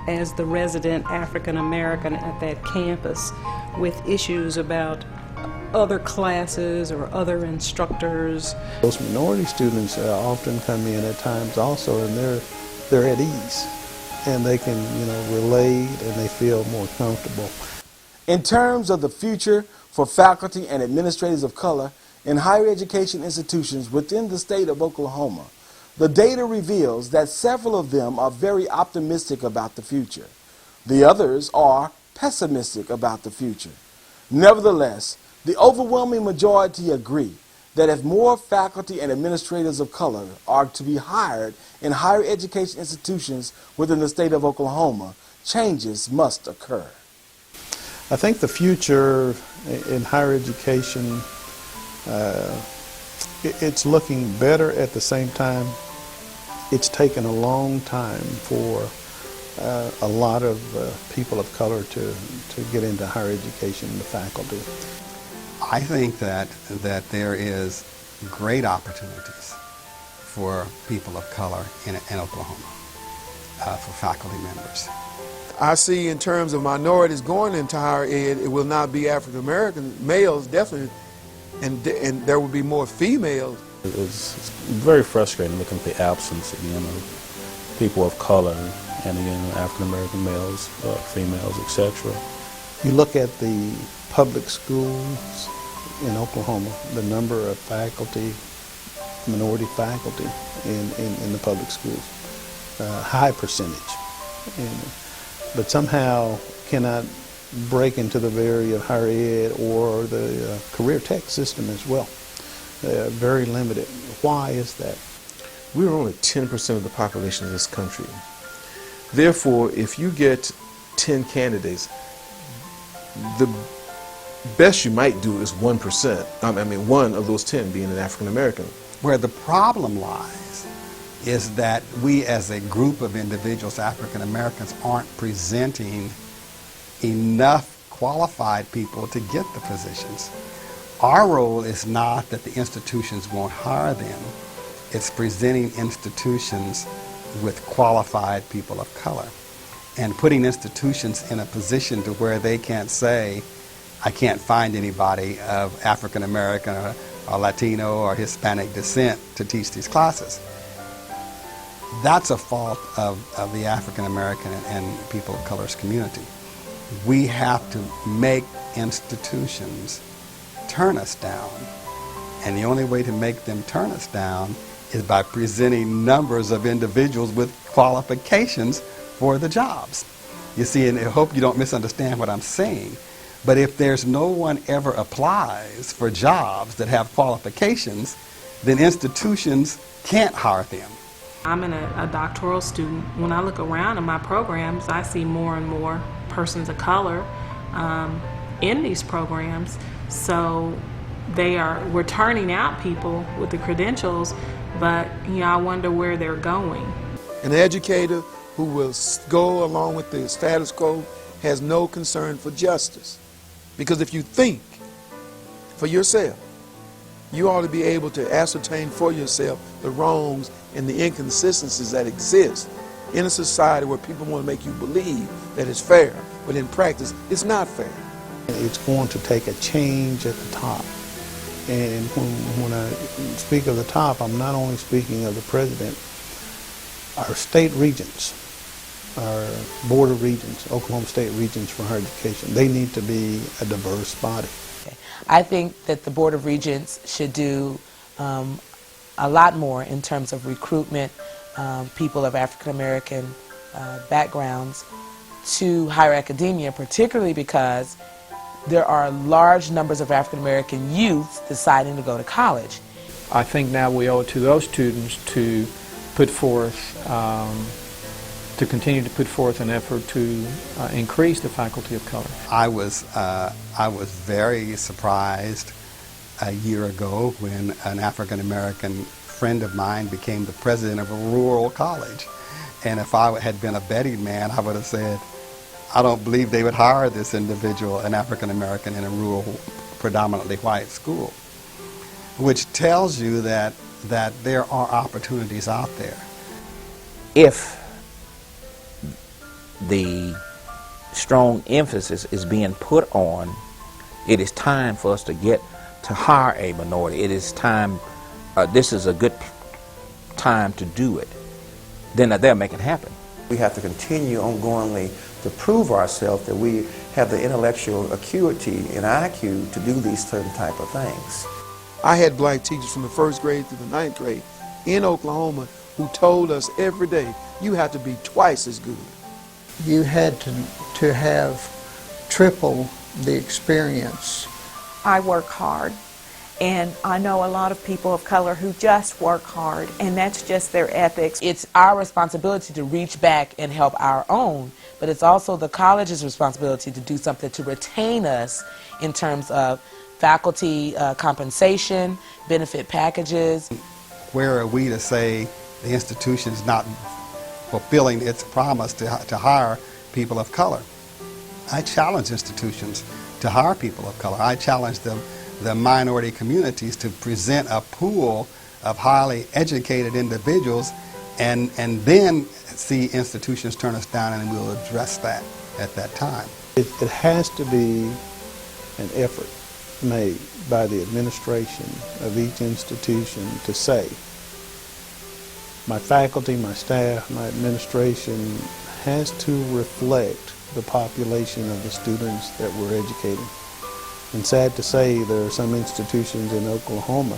as the resident African American at that campus with issues about other classes or other instructors. Those minority students often come in at times also, and they're at ease, and they can, relate, and they feel more comfortable. In terms of the future for faculty and administrators of color in higher education institutions within the state of Oklahoma, the data reveals that several of them are very optimistic about the future. The others are pessimistic about the future. Nevertheless, the overwhelming majority agree that if more faculty and administrators of color are to be hired in higher education institutions within the state of Oklahoma, changes must occur. I think the future in higher education, it's looking better. At the same time, it's taken a long time for a lot of people of color to get into higher education, the faculty. I think that there is great opportunities for people of color in Oklahoma, for faculty members. I see in terms of minorities going into higher ed, it will not be African American males, definitely, and there will be more females. It's very frustrating looking at the absence again of people of color, and again African American males, females, etc. You look at the public schools in Oklahoma, the number of faculty, minority faculty in the public schools, high percentage. But somehow cannot break into the area of higher ed or the career tech system as well. Very limited. Why is that? We're only 10% of the population of this country. Therefore, if you get 10 candidates, the best you might do is 1%. One of those 10 being an African American. Where the problem lies is that we as a group of individuals, African Americans, aren't presenting enough qualified people to get the positions. Our role is not that the institutions won't hire them. It's presenting institutions with qualified people of color and putting institutions in a position to where they can't say, I can't find anybody of African American or Latino or Hispanic descent to teach these classes. That's a fault of the African American and people of color's community. We have to make institutions turn us down. And the only way to make them turn us down is by presenting numbers of individuals with qualifications for the jobs. You see, and I hope you don't misunderstand what I'm saying, but if there's no one ever applies for jobs that have qualifications, then institutions can't hire them. I'm a doctoral student. When I look around in my programs, I see more and more persons of color in these programs. So we're turning out people with the credentials, but I wonder where they're going. An educator who will go along with the status quo has no concern for justice. Because if you think for yourself, you ought to be able to ascertain for yourself the wrongs and the inconsistencies that exist in a society where people want to make you believe that it's fair, but in practice, it's not fair. It's going to take a change at the top. And when I speak of the top, I'm not only speaking of the president. Our state regents, our board of regents, Oklahoma State Regents for Higher Education, they need to be a diverse body. I think that the Board of Regents should do a lot more in terms of recruitment, people of African American backgrounds to higher academia, particularly because there are large numbers of African American youth deciding to go to college. I think now we owe it to those students to put forth, to continue to put forth an effort to increase the faculty of color. I was very surprised a year ago when an African American friend of mine became the president of a rural college. And if I had been a betting man, I would have said, I don't believe they would hire this individual, an African American, in a rural, predominantly white school. Which tells you that there are opportunities out there. If the strong emphasis is being put on It is time for us to hire a minority. It is time, this is a good time to do it. Then they'll make it happen. We have to continue ongoingly to prove ourselves that we have the intellectual acuity and IQ to do these certain type of things. I had black teachers from the 1st grade through the 9th grade in Oklahoma who told us every day, you have to be twice as good. You had to have triple the experience. I work hard, and I know a lot of people of color who just work hard, and that's just their ethics. It's our responsibility to reach back and help our own, but it's also the college's responsibility to do something to retain us in terms of faculty compensation, benefit packages. Where are we to say the institution is not fulfilling its promise to hire people of color? I challenge institutions to hire people of color. I challenge the minority communities to present a pool of highly educated individuals and then see institutions turn us down, and we'll address that at that time. It has to be an effort made by the administration of each institution to say, my faculty, my staff, my administration has to reflect the population of the students that we're educating. And sad to say, there are some institutions in Oklahoma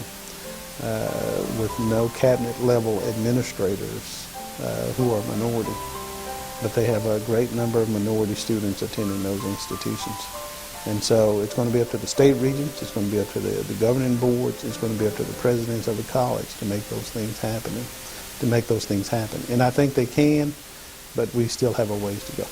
with no cabinet level administrators who are minority, but they have a great number of minority students attending those institutions. And so it's going to be up to the state regents, it's going to be up to the governing boards, it's going to be up to the presidents of the college to make those things happen. And I think they can, but we still have a ways to go.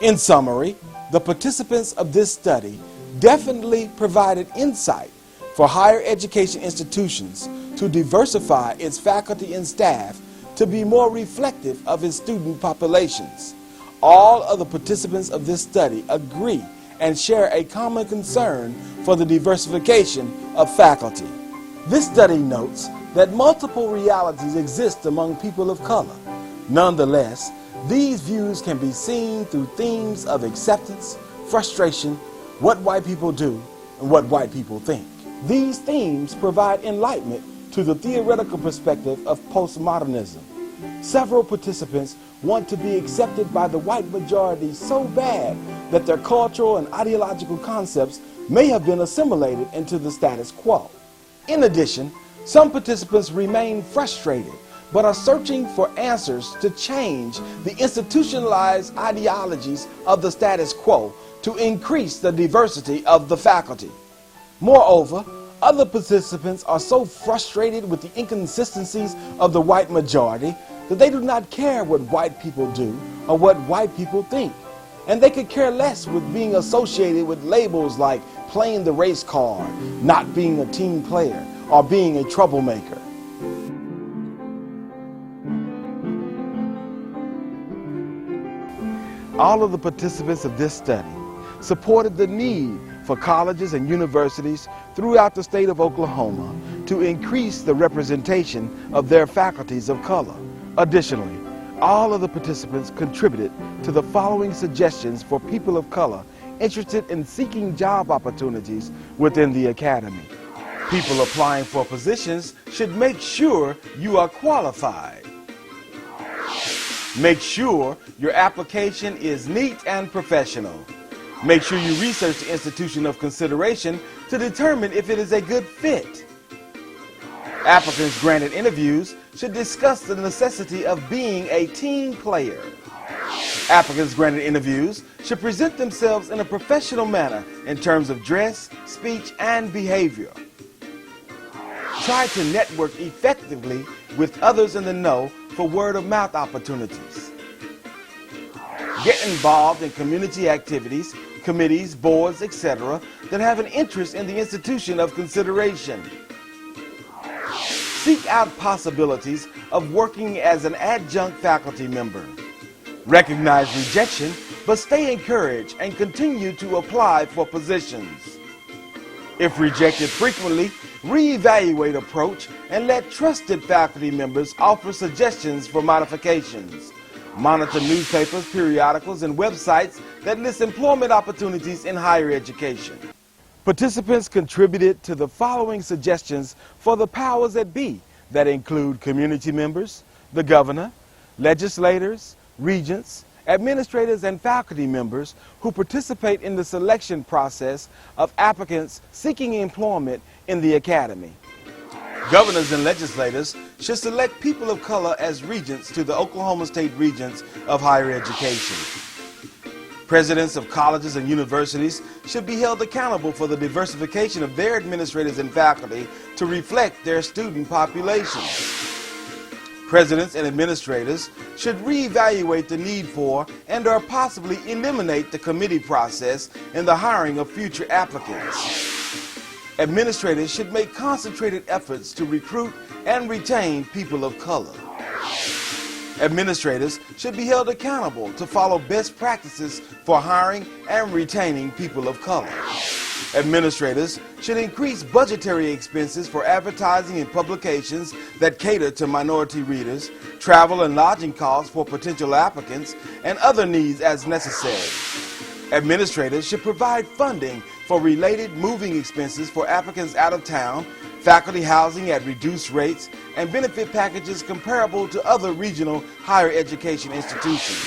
In summary, the participants of this study definitely provided insight for higher education institutions to diversify its faculty and staff to be more reflective of its student populations. All of the participants of this study agree and share a common concern for the diversification of faculty. This study notes that multiple realities exist among people of color. Nonetheless, these views can be seen through themes of acceptance, frustration, what white people do, and what white people think. These themes provide enlightenment to the theoretical perspective of postmodernism. Several participants want to be accepted by the white majority so bad that their cultural and ideological concepts may have been assimilated into the status quo. In addition, some participants remain frustrated but are searching for answers to change the institutionalized ideologies of the status quo to increase the diversity of the faculty. Moreover, other participants are so frustrated with the inconsistencies of the white majority that they do not care what white people do or what white people think. And they could care less with being associated with labels like playing the race card, not being a team player, or being a troublemaker. All of the participants of this study supported the need for colleges and universities throughout the state of Oklahoma to increase the representation of their faculties of color. Additionally, all of the participants contributed to the following suggestions for people of color interested in seeking job opportunities within the academy. People applying for positions should make sure you are qualified. Make sure your application is neat and professional. Make sure you research the institution of consideration to determine if it is a good fit. Applicants granted interviews should discuss the necessity of being a team player. Applicants granted interviews should present themselves in a professional manner in terms of dress, speech, and behavior. Try to network effectively with others in the know for word-of-mouth opportunities. Get involved in community activities, committees, boards, etc. that have an interest in the institution of consideration. Seek out possibilities of working as an adjunct faculty member. Recognize rejection, but stay encouraged and continue to apply for positions. If rejected frequently, reevaluate approach and let trusted faculty members offer suggestions for modifications. Monitor newspapers, periodicals, and websites that list employment opportunities in higher education. Participants contributed to the following suggestions for the powers that be, that include community members, the governor, legislators, regents, administrators, and faculty members who participate in the selection process of applicants seeking employment in the academy. Governors and legislators should select people of color as regents to the Oklahoma State Regents of Higher Education. Presidents of colleges and universities should be held accountable for the diversification of their administrators and faculty to reflect their student populations. Presidents and administrators should reevaluate the need for and/or possibly eliminate the committee process in the hiring of future applicants. Administrators should make concentrated efforts to recruit and retain people of color. Administrators should be held accountable to follow best practices for hiring and retaining people of color. Administrators should increase budgetary expenses for advertising and publications that cater to minority readers, travel and lodging costs for potential applicants, and other needs as necessary. Administrators should provide funding for related moving expenses for applicants out of town, faculty housing at reduced rates, and benefit packages comparable to other regional higher education institutions.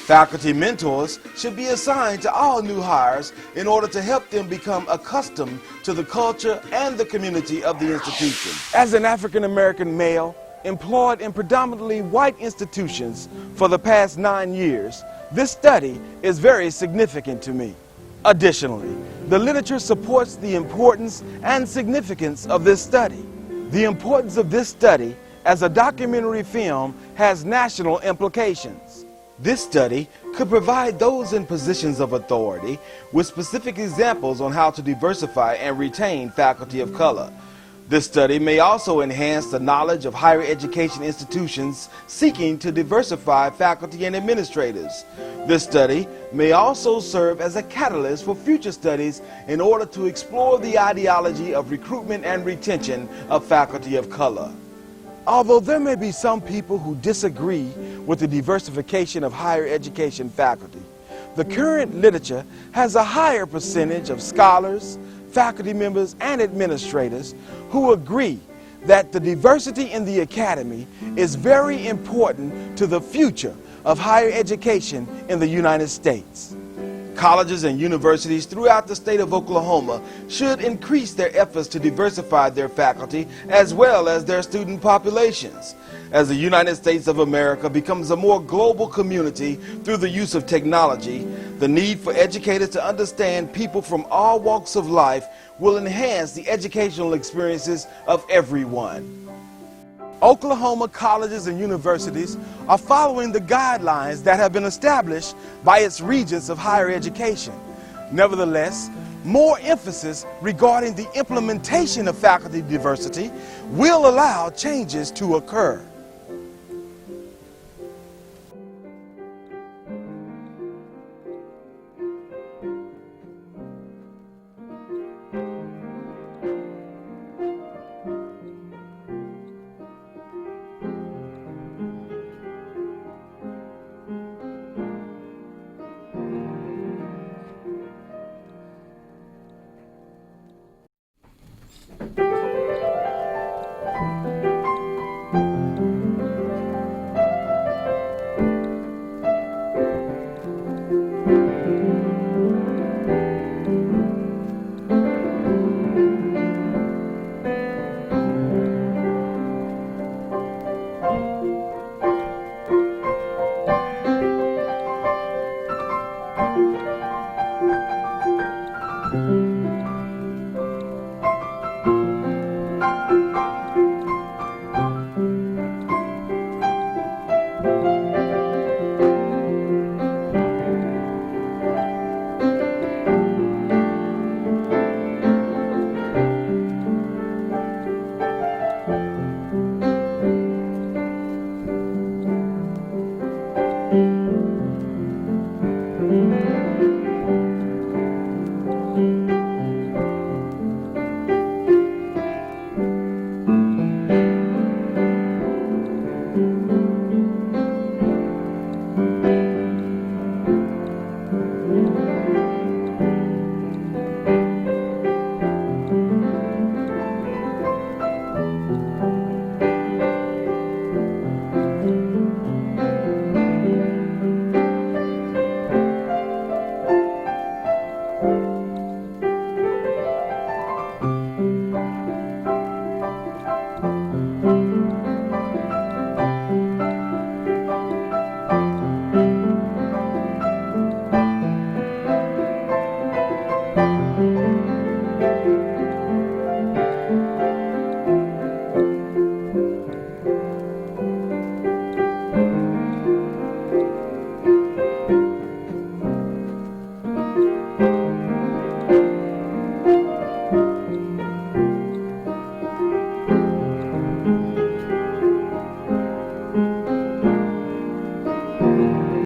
Faculty mentors should be assigned to all new hires in order to help them become accustomed to the culture and the community of the institution. As an African American male employed in predominantly white institutions for the past 9 years, this study is very significant to me. Additionally, the literature supports the importance and significance of this study. The importance of this study as a documentary film has national implications. This study could provide those in positions of authority with specific examples on how to diversify and retain faculty of color. This study may also enhance the knowledge of higher education institutions seeking to diversify faculty and administrators. This study may also serve as a catalyst for future studies in order to explore the ideology of recruitment and retention of faculty of color. Although there may be some people who disagree with the diversification of higher education faculty, the current literature has a higher percentage of scholars, faculty members, and administrators who agree that the diversity in the academy is very important to the future of higher education in the United States. Colleges and universities throughout the state of Oklahoma should increase their efforts to diversify their faculty as well as their student populations. As the United States of America becomes a more global community through the use of technology, the need for educators to understand people from all walks of life will enhance the educational experiences of everyone. Oklahoma colleges and universities are following the guidelines that have been established by its regents of higher education. Nevertheless, more emphasis regarding the implementation of faculty diversity will allow changes to occur. Mm-hmm.